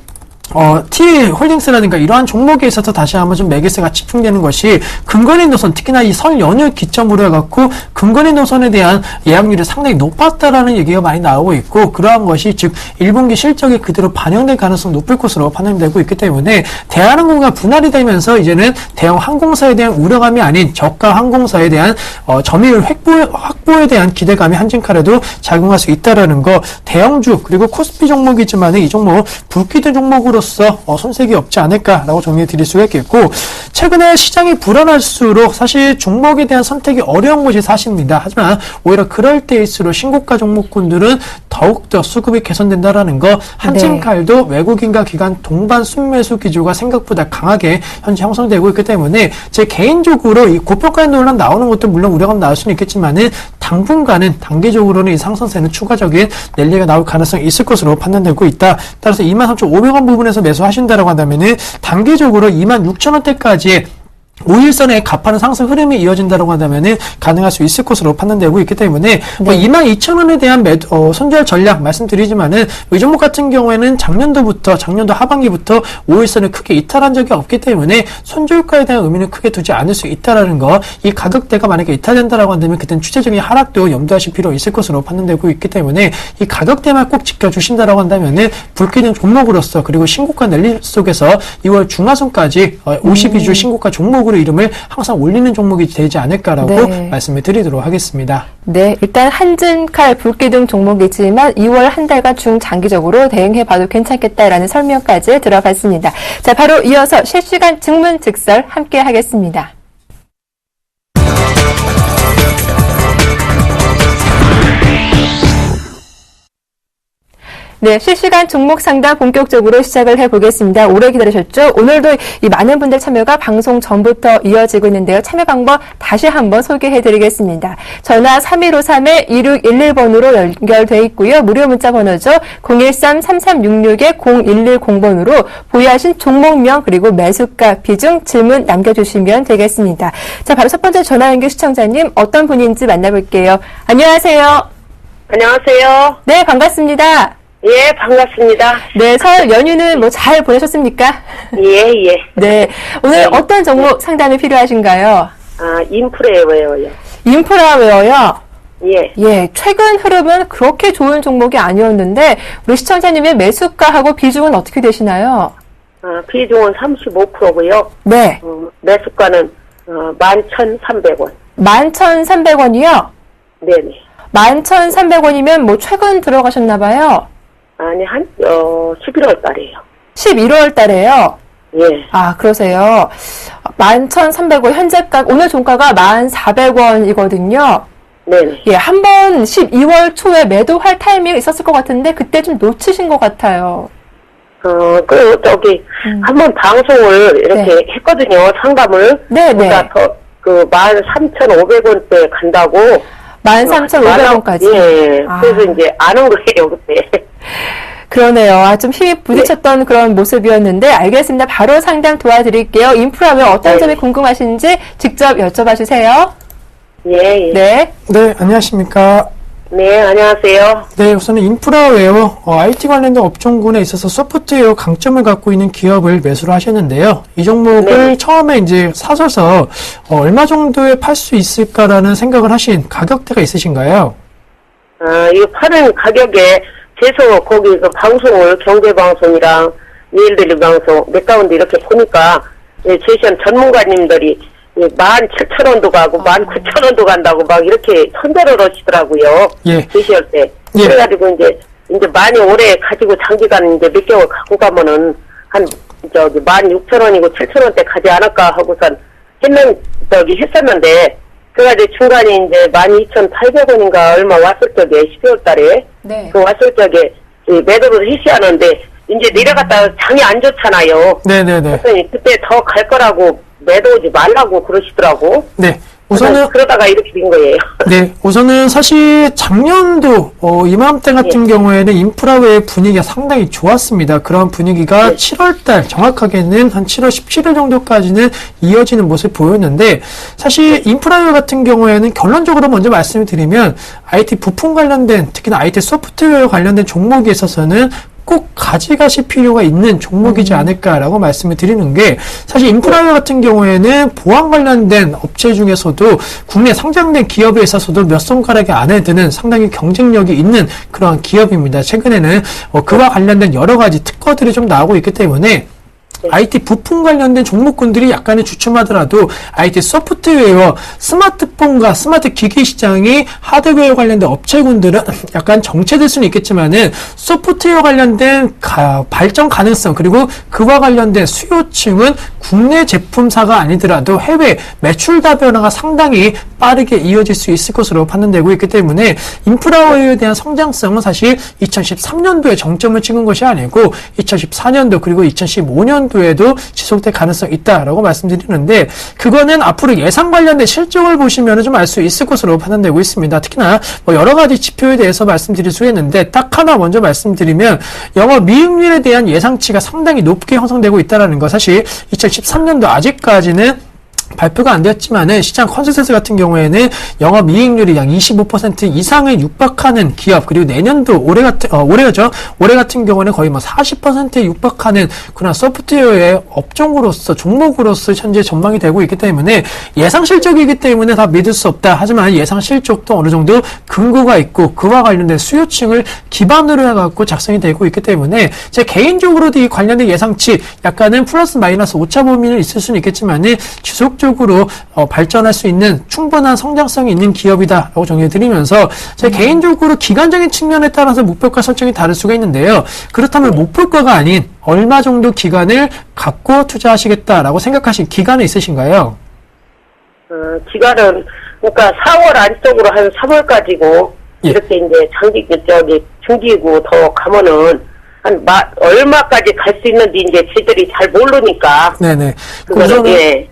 T홀딩스라든가 이러한 종목에 있어서 다시 한번 좀 매개세가 집중되는 것이 근거리 노선, 특히나 이 설 연휴 기점으로 해갖고 근거리 노선에 대한 예약률이 상당히 높았다라는 얘기가 많이 나오고 있고 그러한 것이 즉 1분기 실적이 그대로 반영될 가능성이 높을 것으로 판단되고 있기 때문에 대한항공과 분할이 되면서 이제는 대형 항공사에 대한 우려감이 아닌 저가 항공사에 대한 점유율 확보에 대한 기대감이 한진칼에도 작용할 수 있다라는 거 대형주 그리고 코스피 종목이지만 이 종목 불기대 종목으로 손색이 없지 않을까라고 정리해 드릴 수가 있겠고 최근에 시장이 불안할수록 사실 종목에 대한 선택이 어려운 것이 사실입니다. 하지만 오히려 그럴 때일수록 신고가 종목군들은 더욱더 수급이 개선된다라는 거 한진칼도 외국인과 기관 동반 순매수 기조가 생각보다 강하게 현재 형성되고 있기 때문에 제 개인적으로 이 고평가의 논란 나오는 것도 물론 우려감 나올 수는 있겠지만은 당분간은 단기적으로는 이 상승세는 추가적인 랠리가 나올 가능성이 있을 것으로 판단되고 있다. 따라서 23,500원 부분에서 매수하신다라고 한다면은 단기적으로 26,000원대까지 5일선에 가파른 상승 흐름이 이어진다고 한다면은 가능할 수 있을 것으로 판단되고 있기 때문에 뭐 22,000원에 대한 손절 전략 말씀드리지만은 이 종목 같은 경우에는 작년도 하반기부터 5일선을 크게 이탈한 적이 없기 때문에 손절가에 대한 의미는 크게 두지 않을 수 있다라는 거. 이 가격대가 만약에 이탈된다라고 한다면 그때는 추세적인 하락도 염두하실 필요 있을 것으로 판단되고 있기 때문에 이 가격대만 꼭 지켜주신다라고 한다면은 불기능 종목으로서 그리고 신고가 랠리 속에서 2월 중하순까지 52주 신고가 종목으로 이름을 항상 올리는 종목이 되지 않을까라고 말씀을 드리도록 하겠습니다. 네, 일단 한진칼 불기둥 종목이지만 2월 한 달간 중장기적으로 대응해봐도 괜찮겠다라는 설명까지 들어봤습니다. 자, 바로 이어서 실시간 증문즉설 함께 하겠습니다. 네, 실시간 종목 상담 본격적으로 시작을 해보겠습니다. 오래 기다리셨죠? 오늘도 이 많은 분들 참여가 방송 전부터 이어지고 있는데요. 참여 방법 다시 한번 소개해드리겠습니다. 전화 3153-2611번으로 연결돼 있고요. 무료 문자 번호죠. 013-3366-0110번으로 보유하신 종목명 그리고 매수가 비중 질문 남겨주시면 되겠습니다. 자, 바로 첫 번째 전화 연결 시청자님 어떤 분인지 만나볼게요. 안녕하세요. 안녕하세요. 네, 반갑습니다. 예, 반갑습니다. 네, 설 연휴는 뭐 잘 보내셨습니까? 예, 예. 네, 오늘 어떤 종목 상담이 필요하신가요? 인프레웨어요. 인프라웨어요? 예. 예, 최근 흐름은 그렇게 좋은 종목이 아니었는데 우리 시청자님의 매수가하고 비중은 어떻게 되시나요? 비중은 35%고요. 네. 매수가는 11,300원. 11,300원이요? 네네. 11,300원이면 뭐 최근 들어가셨나봐요? 아니, 11월 달이에요. 11월 달에요? 예. 아, 그러세요. 11,300원, 현재가, 오늘 종가가 1,400원이거든요. 네네. 예, 한번 12월 초에 매도할 타이밍이 있었을 것 같은데, 그때 좀 놓치신 것 같아요. 한번 방송을 이렇게 했거든요, 상담을. 네네. 그러니까 13,500원대 간다고. 13,500원까지. 예. 그래서 이제 안 온 거예요, 그때. 그러네요. 좀 힘이 부딪혔던 그런 모습이었는데, 알겠습니다. 바로 상담 도와드릴게요. 인프라웨어 어떤 점이 궁금하신지 직접 여쭤봐 주세요. 예, 예. 네. 네, 안녕하십니까. 네, 안녕하세요. 네, 우선은 인프라웨어, IT 관련된 업종군에 있어서 소프트웨어 강점을 갖고 있는 기업을 매수를 하셨는데요. 이 종목을 처음에 이제 사셔서 얼마 정도에 팔 수 있을까라는 생각을 하신 가격대가 있으신가요? 이거 파는 가격에 계속 거기 그 방송을 경제방송이랑 예일들리 방송 몇 가운데 이렇게 보니까 제시한 전문가님들이 17,000원도 가고 19,000원도 간다고 막 이렇게 선별을 하시더라고요. 예. 제시할 때. 예. 그래가지고 이제 이제 많이 오래 가지고 장기간 이제 몇 개월 갖고 가면은 한 16,000원이고 7,000원대 가지 않을까 하고선 했었는데 그래가지고 중간에 이제 12,800원인가 얼마 왔을 적에 12월 달에 네. 그 왔을 적에 매도를 해시하는데 이제 내려갔다 장이 안 좋잖아요. 네네네. 그랬더니 그때 더 갈 거라고 매도 오지 말라고 그러시더라고. 네. 우선은 그러다가 이렇게 된 거예요. 네, 우선은 사실 작년도 이맘때 같은 경우에는 인프라웨의 분위기가 상당히 좋았습니다. 그런 분위기가 7월달 정확하게는 한 7월 17일 정도까지는 이어지는 모습을 보였는데 사실 인프라웨 같은 경우에는 결론적으로 먼저 말씀을 드리면 IT 부품 관련된 특히나 IT 소프트웨어 관련된 종목에 있어서는 꼭 가져가실 필요가 있는 종목이지 않을까라고 말씀을 드리는 게 사실 인프라웨어 같은 경우에는 보안 관련된 업체 중에서도 국내 상장된 기업에 있어서도 몇 손가락에 안에 드는 상당히 경쟁력이 있는 그러한 기업입니다. 최근에는 그와 관련된 여러 가지 특허들이 좀 나오고 있기 때문에 IT 부품 관련된 종목군들이 약간의 주춤하더라도 IT 소프트웨어, 스마트폰과 스마트 기기 시장이 하드웨어 관련된 업체군들은 약간 정체될 수는 있겠지만은 소프트웨어 관련된 발전 가능성 그리고 그와 관련된 수요층은 국내 제품사가 아니더라도 해외 매출 다변화가 상당히 빠르게 이어질 수 있을 것으로 판단되고 있기 때문에 인프라웨어에 대한 성장성은 사실 2013년도에 정점을 찍은 것이 아니고 2014년도 그리고 2015년도에도 지속될 가능성이 있다라고 말씀드리는데 그거는 앞으로 예상 관련된 실적을 보시면 좀 알 수 있을 것으로 판단되고 있습니다. 특히나 여러 가지 지표에 대해서 말씀드릴 수 있는데 딱 하나 먼저 말씀드리면 영업이익률에 대한 예상치가 상당히 높게 형성되고 있다는 거 사실 2013년도 아직까지는 발표가 안 되었지만은 시장 컨센서스 같은 경우에는 영업이익률이 약 25% 이상을 육박하는 기업 그리고 내년도 올해 같은 경우는 거의 40%에 육박하는 그런 소프트웨어의 업종으로서 종목으로서 현재 전망이 되고 있기 때문에 예상 실적이기 때문에 다 믿을 수 없다. 하지만 예상 실적도 어느 정도 근거가 있고 그와 관련된 수요층을 기반으로 해갖고 작성이 되고 있기 때문에 제 개인적으로도 이 관련된 예상치 약간은 플러스 마이너스 오차 범위는 있을 수는 있겠지만은 지속적으로 발전할 수 있는 충분한 성장성이 있는 기업이다라고 정리해드리면서 제 개인적으로 기간적인 측면에 따라서 목표가 설정이 다를 수가 있는데요. 그렇다면 목표가가 아닌 얼마 정도 기간을 갖고 투자하시겠다라고 생각하신 기간이 있으신가요? 기간은 그러니까 4월 안쪽으로 한 3월까지고 예. 이렇게 이제 중기고 더 가면은 얼마까지 갈 수 있는지 이제 저희들이 잘 모르니까. 네네. 그거는 예.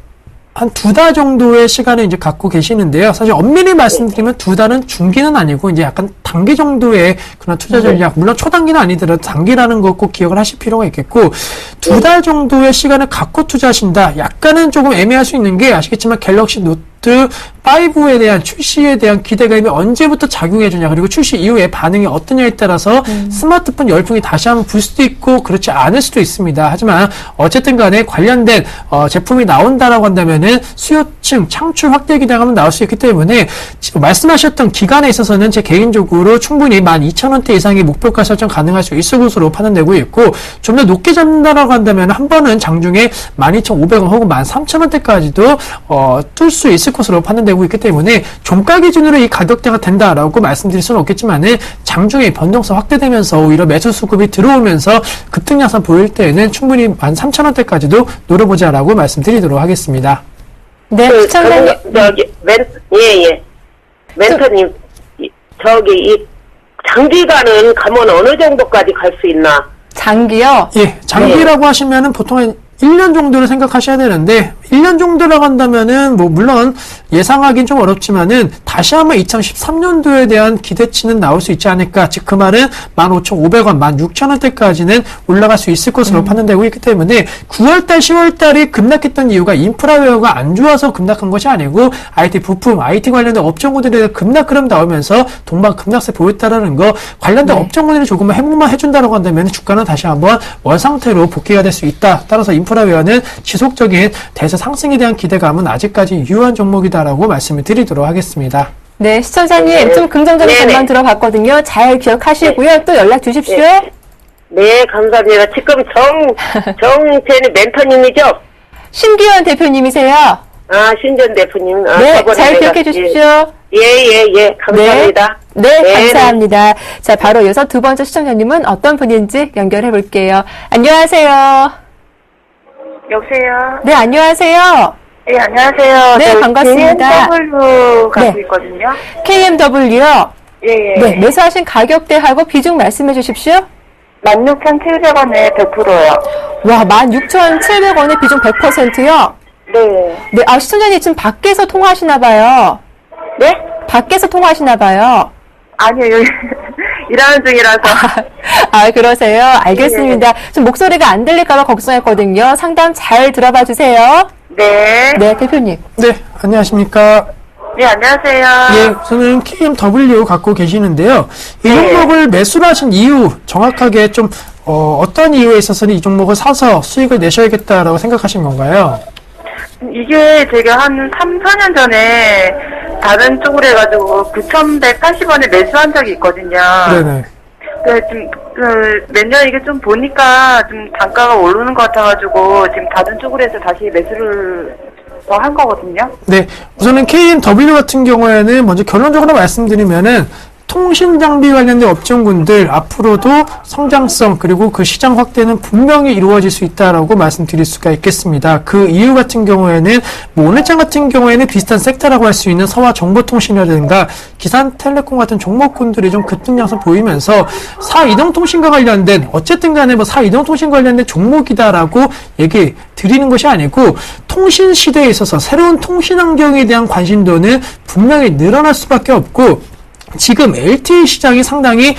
한 2달 정도의 시간을 이제 갖고 계시는데요. 사실 엄밀히 말씀드리면 2달은 중기는 아니고 이제 약간 단기 정도의 그런 투자 전략, 물론 초단기는 아니더라도 단기라는 거 꼭 기억을 하실 필요가 있겠고 2달 정도의 시간을 갖고 투자하신다. 약간은 조금 애매할 수 있는 게 아시겠지만 갤럭시 노트 5에 대한 출시에 대한 기대감이 언제부터 작용해주냐 그리고 출시 이후에 반응이 어떠냐에 따라서 스마트폰 열풍이 다시 한번 불 수도 있고 그렇지 않을 수도 있습니다. 하지만 어쨌든 간에 관련된 제품이 나온다라고 한다면은 수요층 창출 확대 기대감은 나올 수 있기 때문에 지금 말씀하셨던 기간에 있어서는 제 개인적으로 충분히 12,000원대 이상의 목표가 설정 가능할 수 있을 것으로 판단되고 있고 좀 더 높게 잡는다라고 한다면 한 번은 장중에 12,500원 혹은 13,000원대까지도 뚫을 수 있을 것으로 판단되고 있기 때문에 종가 기준으로 이 가격대가 된다라고 말씀드릴 수는 없겠지만은 장중에 변동성 확대되면서 오히려 매수 수급이 들어오면서 급등 양상 보일 때에는 충분히 13,000원대까지도 노려보자라고 말씀드리도록 하겠습니다. 네, 시청자님. 멘토님, 이 장기간은 가면 어느 정도까지 갈 수 있나? 장기요? 예, 장기라고 하시면은 보통 한 1년 정도를 생각하셔야 되는데 1년 정도라고 한다면은 물론 예상하긴 좀 어렵지만은 다시 한번 2013년도에 대한 기대치는 나올 수 있지 않을까. 즉 그 말은 15,500원, 16,000원대까지는 올라갈 수 있을 것으로 판단되고 있기 때문에 9월달, 10월달이 급락했던 이유가 인프라웨어가 안 좋아서 급락한 것이 아니고 IT 부품, IT 관련된 업종군들의 급락 흐름 나오면서 동반 급락세 보였다라는 거 관련된 업종군들이 조금만 회복만 해준다라고 한다면 주가는 다시 한번 원상태로 복귀가 될 수 있다. 따라서 인프라웨어는 지속적인 대세 상승에 대한 기대감은 아직까지 유효한 종목이다라고 말씀을 드리도록 하겠습니다. 네, 시청자님 좀 긍정적인 전망 들어봤거든요. 잘 기억하시고요. 또 연락 주십시오. 네, 감사합니다. 지금 정태는 멘토님이죠? 신기현 대표님이세요. 아, 신전 대표님. 아, 네, 저번에 잘 내가- 기억해 주십시오. 예. 감사합니다. 네, 감사합니다. 자, 바로 이어서 두 번째 시청자님은 어떤 분인지 연결해 볼게요. 안녕하세요. 여보세요? 네, 안녕하세요. 네, 안녕하세요. 네, 저 반갑습니다. BMW 갖고 네. 있거든요. KMW요. 예, 예. 네, 매수하신 가격대하고 비중 말씀해 주십시오. 16,700원에 100%요. 와, 16,700원에 비중 100%요? 네. 네, 아, 시청자님 지금 밖에서 통화하시나 봐요. 네? 밖에서 통화하시나 봐요. 아니요, 여기 일하는 중이라서. 아, 그러세요? 알겠습니다. 지금 목소리가 안 들릴까봐 걱정했거든요. 상담 잘 들어봐 주세요. 네. 네, 대표님. 네, 안녕하십니까. 네, 안녕하세요. 예, 저는 KMW 갖고 계시는데요. 이 종목을 매수를 하신 이유, 정확하게 좀, 어떤 이유에 있어서는 이 종목을 사서 수익을 내셔야겠다라고 생각하신 건가요? 이게 제가 한 3, 4년 전에 다른 쪽으로 해가지고 9,180원에 매수한 적이 있거든요. 네네. 몇 년 이게 좀 보니까 좀 단가가 오르는 것 같아가지고 지금 다른 쪽으로 해서 다시 매수를 더 한 거거든요. 네, 우선은 KMW 같은 경우에는 먼저 결론적으로 말씀드리면은 통신 장비 관련된 업종군들 앞으로도 성장성 그리고 그 시장 확대는 분명히 이루어질 수 있다라고 말씀드릴 수가 있겠습니다. 그 이유 같은 경우에는 뭐 오늘장 같은 경우에는 비슷한 섹터라고 할 수 있는 서화정보통신이라든가 기산텔레콤 같은 종목군들이 좀 급등량서 보이면서 사이동통신과 관련된 어쨌든 간에 뭐 사이동통신 관련된 종목이다라고 얘기 드리는 것이 아니고 통신 시대에 있어서 새로운 통신 환경에 대한 관심도는 분명히 늘어날 수밖에 없고 지금 LTE 시장이 상당히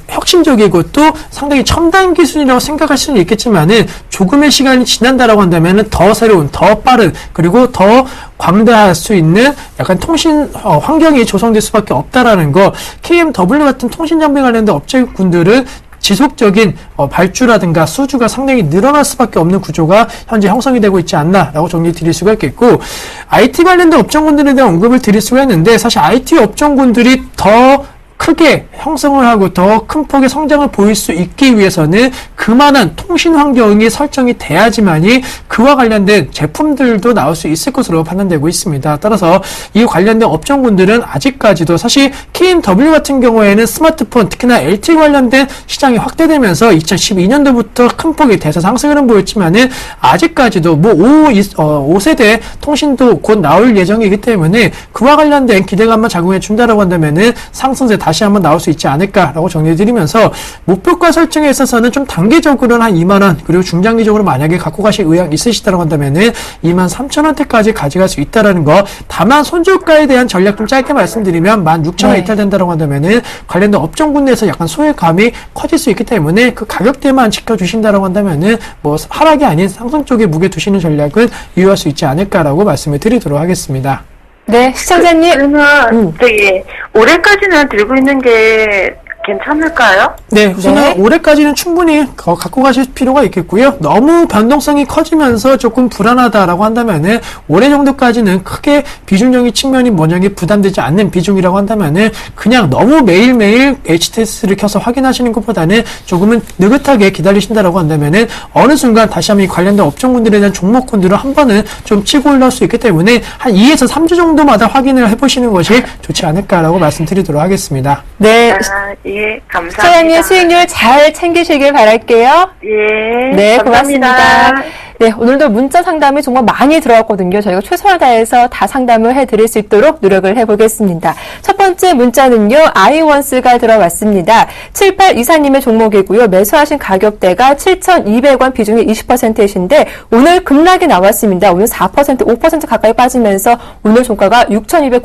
혁신적이고 또 상당히 첨단 기술이라고 생각할 수는 있겠지만은 조금의 시간이 지난다라고 한다면은 더 새로운, 더 빠른 그리고 더 광대할 수 있는 약간 통신 환경이 조성될 수밖에 없다라는 거. KMW 같은 통신 장비 관련된 업체군들은 지속적인 발주라든가 수주가 상당히 늘어날 수밖에 없는 구조가 현재 형성이 되고 있지 않나라고 정리 드릴 수가 있겠고 IT 관련된 업종군들에 대한 언급을 드릴 수가 있는데 사실 IT 업종군들이 더 크게 형성을 하고 더 큰 폭의 성장을 보일 수 있기 위해서는 그만한 통신 환경이 설정이 돼야지만이 그와 관련된 제품들도 나올 수 있을 것으로 판단되고 있습니다. 따라서 이 관련된 업종군들은 아직까지도 사실 KMW 같은 경우에는 스마트폰 특히나 LTE 관련된 시장이 확대되면서 2012년도부터 큰 폭의 대사 상승을 보였지만은 아직까지도 뭐 5세대 통신도 곧 나올 예정이기 때문에 그와 관련된 기대감만 작용해 준다라고 한다면은 상승세 다시 한번 나올 수 있지 않을까라고 정리해드리면서 목표가 설정에 있어서는 좀 단계적으로는 한 2만원 그리고 중장기적으로 만약에 갖고 가실 의향 있으시다고 한다면은 23,000원대까지 가져갈 수 있다라는 거. 다만 손절가에 대한 전략 좀 짧게 말씀드리면 16,000원 이탈된다고 한다면은 관련된 업종군 내에서 약간 소외감이 커질 수 있기 때문에 그 가격대만 지켜주신다라고 한다면은 뭐 하락이 아닌 상승 쪽에 무게 두시는 전략은 유효할 수 있지 않을까라고 말씀을 드리도록 하겠습니다. 네, 시청자님. 그러면 저기 올해까지는 들고 있는 게 괜찮을까요? 네, 우선은 네. 올해까지는 충분히 갖고 가실 필요가 있겠고요. 너무 변동성이 커지면서 조금 불안하다라고 한다면은 올해 정도까지는 크게 비중적인 측면이 뭐냐게 부담되지 않는 비중이라고 한다면은 그냥 너무 매일매일 HTS를 켜서 확인하시는 것보다는 조금은 느긋하게 기다리신다라고 한다면은 어느 순간 다시 한번 이 관련된 업종군들에 대한 종목군들을 한 번은 좀 치고 올라올 수 있기 때문에 한 2에서 3주 정도마다 확인을 해보시는 것이 좋지 않을까라고 말씀드리도록 하겠습니다. 네, 아, 예, 감사합니다. 시청자님 수익률 잘 챙기시길 바랄게요. 예, 네, 감사합니다. 고맙습니다. 네, 오늘도 문자 상담이 정말 많이 들어왔거든요. 저희가 최선을 다해서 다 상담을 해드릴 수 있도록 노력을 해보겠습니다. 첫 번째 문자는요, 아이원스가 들어왔습니다. 7824님의 종목이고요. 매수하신 가격대가 7,200원 비중이 20%이신데 오늘 급락이 나왔습니다. 오늘 4%, 5% 가까이 빠지면서 오늘 종가가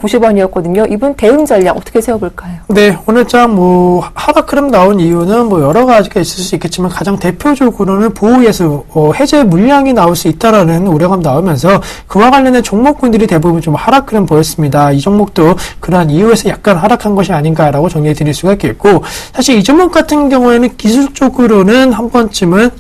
6,290원이었거든요. 이분 대응 전략 어떻게 세워볼까요? 네, 오늘장 뭐 하락 흐름 나온 이유는 뭐 여러 가지가 있을 수 있겠지만 가장 대표적으로는 보호예수 해제 물량이 나올 수 있다라는 우려감 나오면서 그와 관련된 종목군들이 대부분 좀 하락 흐름 보였습니다. 이 종목도 그러한 이유에서 약간 하락한 것이 아닌가라고 정리해 드릴 수가 있겠고 사실 이 종목 같은 경우에는 기술적으로는 한 번쯤은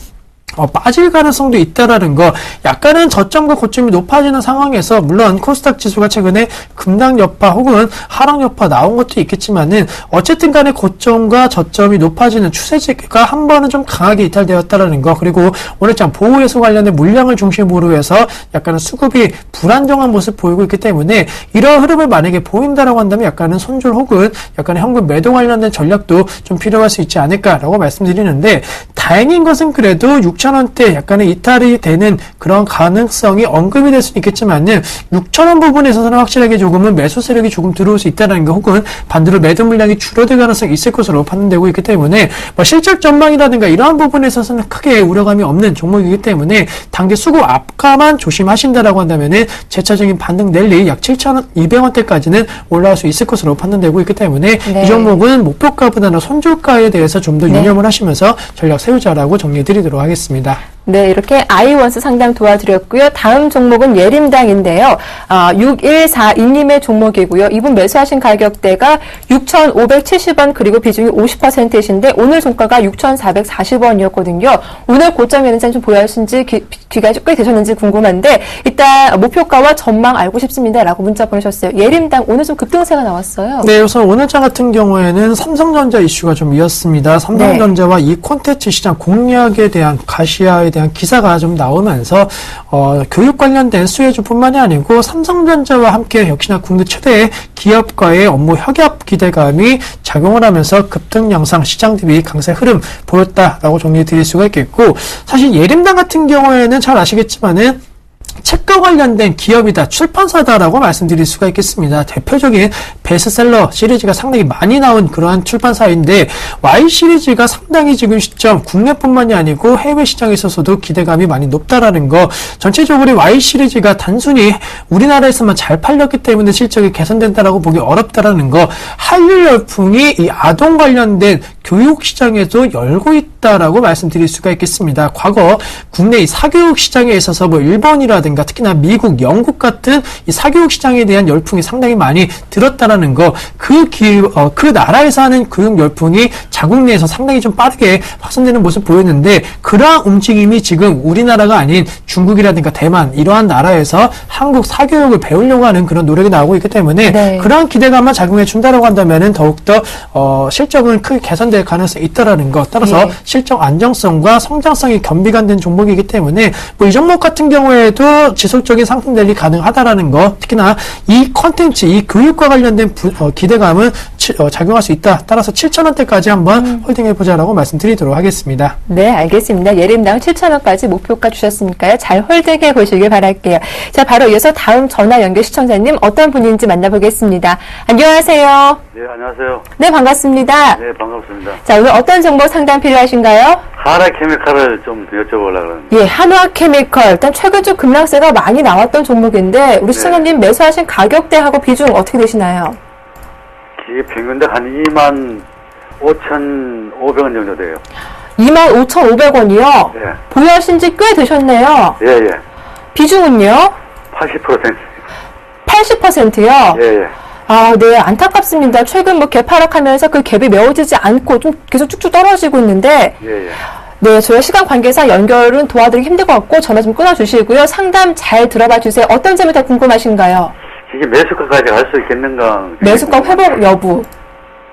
빠질 가능성도 있다라는 거. 약간은 저점과 고점이 높아지는 상황에서 물론 코스닥 지수가 최근에 급락 여파 혹은 하락 여파 나온 것도 있겠지만은 어쨌든 간에 고점과 저점이 높아지는 추세가 한 번은 좀 강하게 이탈되었다라는 거. 그리고 오늘장 보호해소 관련된 물량을 중심으로 해서 약간은 수급이 불안정한 모습 보이고 있기 때문에 이러한 흐름을 만약에 보인다라고 한다면 약간은 손절 혹은 약간의 현금 매도 관련된 전략도 좀 필요할 수 있지 않을까라고 말씀드리는데, 다행인 것은 그래도 6,000원대 약간의 이탈이 되는 그런 가능성이 언급이 될 수는 있겠지만은 6,000원 부분에 있어서는 확실하게 조금은 매수 세력이 조금 들어올 수 있다는 거, 혹은 반대로 매도 물량이 줄어들 가능성이 있을 것으로 판단되고 있기 때문에 실적 전망이라든가 이러한 부분에 있어서는 크게 우려감이 없는 종목이기 때문에 당대 수급 압가만 조심하신다라고 한다면은 재차적인 반등 랠리 약 7,200원대까지는 올라갈 수 있을 것으로 판단되고 있기 때문에 네. 이 종목은 목표가보다는 손절가에 대해서 좀 더 유념을 하시면서 전략 세우자라고 정리해드리도록 하겠습니다. 네, 이렇게 아이원스 상담 도와드렸고요. 다음 종목은 예림당인데요. 6142님의 종목이고요. 이분 매수하신 가격대가 6,570원, 그리고 비중이 50%이신데 오늘 종가가 6,440원이었거든요. 오늘 고점이었는지 좀 보여주신지 귀가 꽤 되셨는지 궁금한데 일단 목표가와 전망 알고 싶습니다 라고 문자 보내셨어요. 예림당 오늘 좀 급등세가 나왔어요. 네, 우선 오늘장 같은 경우에는 삼성전자 이슈가 좀 이었습니다. 삼성전자와 이 콘텐츠 시장 공략에 대한 가시화에 대한 기사가 좀 나오면서 교육 관련된 수혜주뿐만이 아니고 삼성전자와 함께 역시나 국내 최대의 기업과의 업무 협약 기대감이 작용을 하면서 급등 양상, 시장 대비 강세 흐름 보였다라고 정리해 드릴 수가 있겠고, 사실 예림당 같은 경우에는 잘 아시겠지만은 책과 관련된 기업이다, 출판사다라고 말씀드릴 수가 있겠습니다. 대표적인 베스트셀러 시리즈가 상당히 많이 나온 그러한 출판사인데, Y 시리즈가 상당히 지금 시점 국내뿐만이 아니고 해외 시장에 있어서도 기대감이 많이 높다라는 거. 전체적으로 Y 시리즈가 단순히 우리나라에서만 잘 팔렸기 때문에 실적이 개선된다라고 보기 어렵다라는 거. 한류 열풍이 이 아동 관련된 교육 시장에도 열고 있다라고 말씀드릴 수가 있겠습니다. 과거 국내 이 사교육 시장에 있어서 일본이라든가 특히나 미국, 영국 같은 이 사교육 시장에 대한 열풍이 상당히 많이 들었다라는 거. 그 나라에서 하는 교육 열풍이 자국 내에서 상당히 좀 빠르게 확산되는 모습 보였는데, 그러한 움직임이 지금 우리나라가 아닌 중국이라든가 대만 이러한 나라에서 한국 사교육을 배우려고 하는 그런 노력이 나오고 있기 때문에 네. 그러한 기대감만 작용해 준다라고 한다면은 더욱더 실적은 크게 개선될 가능성이 있다라는 것. 따라서 네. 실적 안정성과 성장성이 겸비가 된 종목이기 때문에 이 종목 같은 경우에도 지속적인 상승 랠리 가능하다라는 거. 특히나 이 컨텐츠, 이 교육과 관련된 기대감은 작용할 수 있다. 따라서 7,000원대까지 한번 홀딩해보자라고 말씀드리도록 하겠습니다. 네, 알겠습니다. 예림당 7,000원까지 목표가 주셨으니까요. 잘 홀딩해 보시길 바랄게요. 자, 바로 이어서 다음 전화 연결 시청자님 어떤 분인지 만나보겠습니다. 안녕하세요. 네, 안녕하세요. 네, 반갑습니다. 네, 반갑습니다. 자, 오늘 어떤 정보 상담 필요하신가요? 하나케미칼을 좀 여쭤보려고 그러는데. 예, 한화케미컬. 일단 최근 좀 급락세가 많이 나왔던 종목인데 우리 시청자님 매수하신 가격대하고 비중 어떻게 되시나요? 이게 평균당 한 25,500원 정도 돼요. 25,500원이요? 네. 보유하신 지 꽤 되셨네요. 예, 예. 비중은요? 80%. 80%요? 예, 예. 아, 네, 안타깝습니다. 최근 갭하락하면서 그 갭이 메워지지 않고 좀 계속 쭉쭉 떨어지고 있는데, 예, 예. 네, 저희 시간 관계상 연결은 도와드리기 힘들 것 같고 전화 좀 끊어주시고요. 상담 잘 들어봐 주세요. 어떤 점이 더 궁금하신가요? 이게 매수가까지 갈 수 있겠는가? 매수가 회복 여부.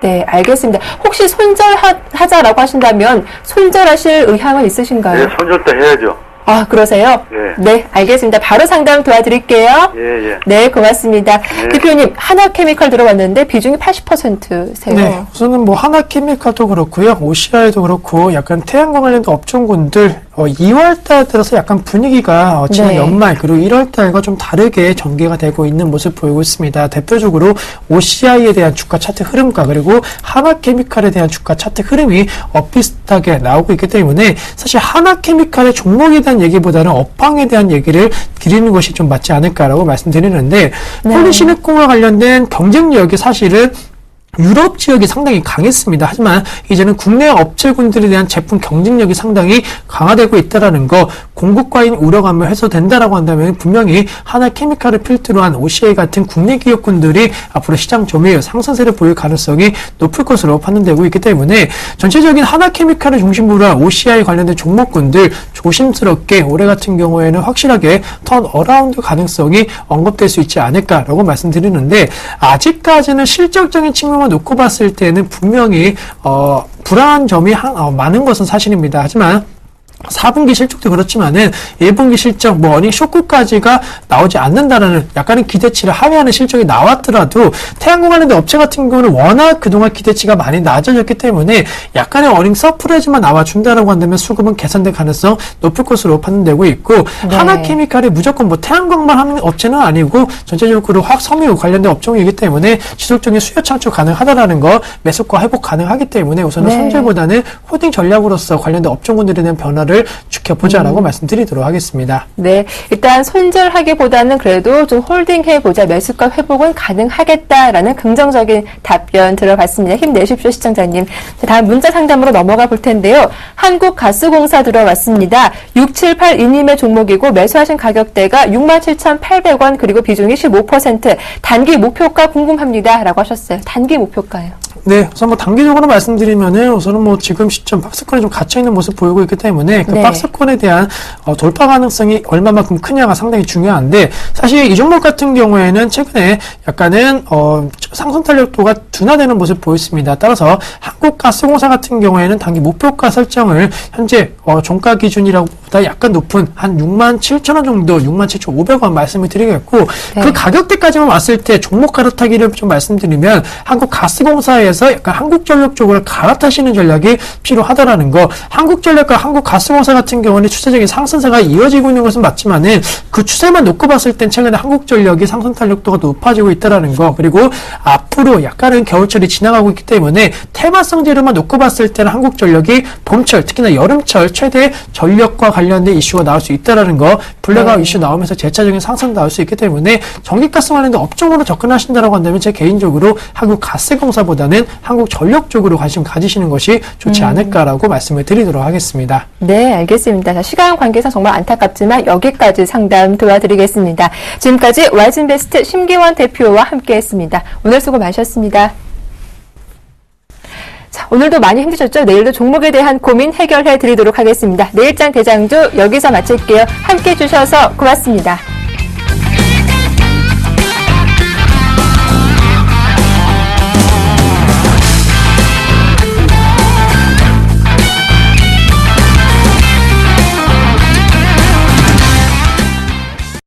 네, 알겠습니다. 혹시 손절하자라고 하신다면 손절하실 의향은 있으신가요? 네, 손절도 해야죠. 아, 그러세요? 네. 네, 알겠습니다. 바로 상담 도와드릴게요. 예, 예. 네, 고맙습니다. 네. 대표님, 한화케미컬 들어봤는데 비중이 80%세요. 네, 우선은 한화케미칼도 그렇고요, OCI도 그렇고, 약간 태양광 관련된 업종군들 2월달 들어서 약간 분위기가 지난 네. 연말 그리고 1월달과 좀 다르게 전개가 되고 있는 모습 보이고 있습니다. 대표적으로 OCI에 대한 주가 차트 흐름과 그리고 한화케미칼에 대한 주가 차트 흐름이 비슷하게 나오고 있기 때문에 사실 한화케미칼의 종목에 대한 얘기보다는 업황에 대한 얘기를 드리는 것이 좀 맞지 않을까라고 말씀드리는데, 네. 폴리시리콘과 관련된 경쟁력이 사실은 유럽 지역이 상당히 강했습니다. 하지만 이제는 국내 업체군들에 대한 제품 경쟁력이 상당히 강화되고 있다는 거, 공급 과잉 우려감을 해소된다라고 한다면 분명히 하나케미칼을 필두로 한 OCI 같은 국내 기업군들이 앞으로 시장 점유율 상승세를 보일 가능성이 높을 것으로 판단되고 있기 때문에 전체적인 하나케미칼을 중심으로 한 OCI 관련된 종목군들 조심스럽게 올해 같은 경우에는 확실하게 턴 어라운드 가능성이 언급될 수 있지 않을까라고 말씀드리는데 아직까지는 실적적인 측면만 놓고 봤을 때는 분명히 불안한 점이 많은 것은 사실입니다. 하지만 4분기 실적도 그렇지만은 1분기 실적, 어닝 쇼크까지가 나오지 않는다라는 약간의 기대치를 하회하는 실적이 나왔더라도 태양광 관련된 업체 같은 경우는 워낙 그동안 기대치가 많이 낮아졌기 때문에 약간의 어닝 서프라이즈만 나와준다라고 한다면 수급은 개선될 가능성 높을 것으로 판단되고 있고 네. 하나케미칼이 무조건 태양광만 하는 업체는 아니고 전체적으로 석유 관련된 업종이기 때문에 지속적인 수요 창출 가능하다라는 거 매수가 회복 가능하기 때문에 우선은 네. 손절보다는 호딩 전략으로서 관련된 업종군들에 대한 변화를 지켜보자라고 말씀드리도록 하겠습니다. 네, 일단 손절하기보다는 그래도 좀 홀딩해보자, 매수가 회복은 가능하겠다라는 긍정적인 답변 들어봤습니다. 힘내십시오, 시청자님. 자, 다음 문자 상담으로 넘어가 볼 텐데요. 한국가스공사 들어왔습니다. 6782님의 종목이고 매수하신 가격대가 67,800원 그리고 비중이 15%. 단기 목표가 궁금합니다. 라고 하셨어요. 단기 목표가요. 네, 우선 단기적으로 말씀드리면은 우선은 지금 시점 박스권에 좀 갇혀있는 모습 보이고 있기 때문에 그 네. 박스권에 대한 돌파 가능성이 얼마만큼 크냐가 상당히 중요한데 사실 이 종목 같은 경우에는 최근에 약간은 상승 탄력도가 둔화되는 모습 보였습니다. 따라서 한국가스공사 같은 경우에는 단기 목표가 설정을 현재 종가 기준이라고 보다 약간 높은 한 67,000원 정도, 67,500원 말씀을 드리겠고 네. 그 가격대까지만 왔을 때 종목 갈아타기를 좀 말씀드리면 한국가스공사에서 약간 한국전력 쪽을 갈아타시는 전략이 필요하다라는 거. 한국전력과 한국가스공사 같은 경우는 추세적인 상승세가 이어지고 있는 것은 맞지만은 그 추세만 놓고 봤을 땐 최근에 한국전력이 상승 탄력도가 높아지고 있다라는 거. 그리고 앞으로 약간은 겨울철이 지나가고 있기 때문에 테마성 재료만 놓고 봤을 때는 한국전력이 봄철, 특히나 여름철 최대 전력과 관련된 이슈가 나올 수 있다라는 거. 블랙아웃 이슈 나오면서 재차적인 상승 나올 수 있기 때문에 전기가스 관련된 업종으로 접근하신다라고 한다면 제 개인적으로 한국가스공사보다는 한국전력 쪽으로 관심 가지시는 것이 좋지 않을까라고 말씀을 드리도록 하겠습니다. 네, 알겠습니다. 자, 시간 관계상 정말 안타깝지만 여기까지 상담 도와드리겠습니다. 지금까지 와이즈인베스트 심기원 대표와 함께했습니다. 오늘 수고 많으셨습니다. 자, 오늘도 많이 힘드셨죠? 내일도 종목에 대한 고민 해결해 드리도록 하겠습니다. 내일장 대장주 여기서 마칠게요. 함께해 주셔서 고맙습니다.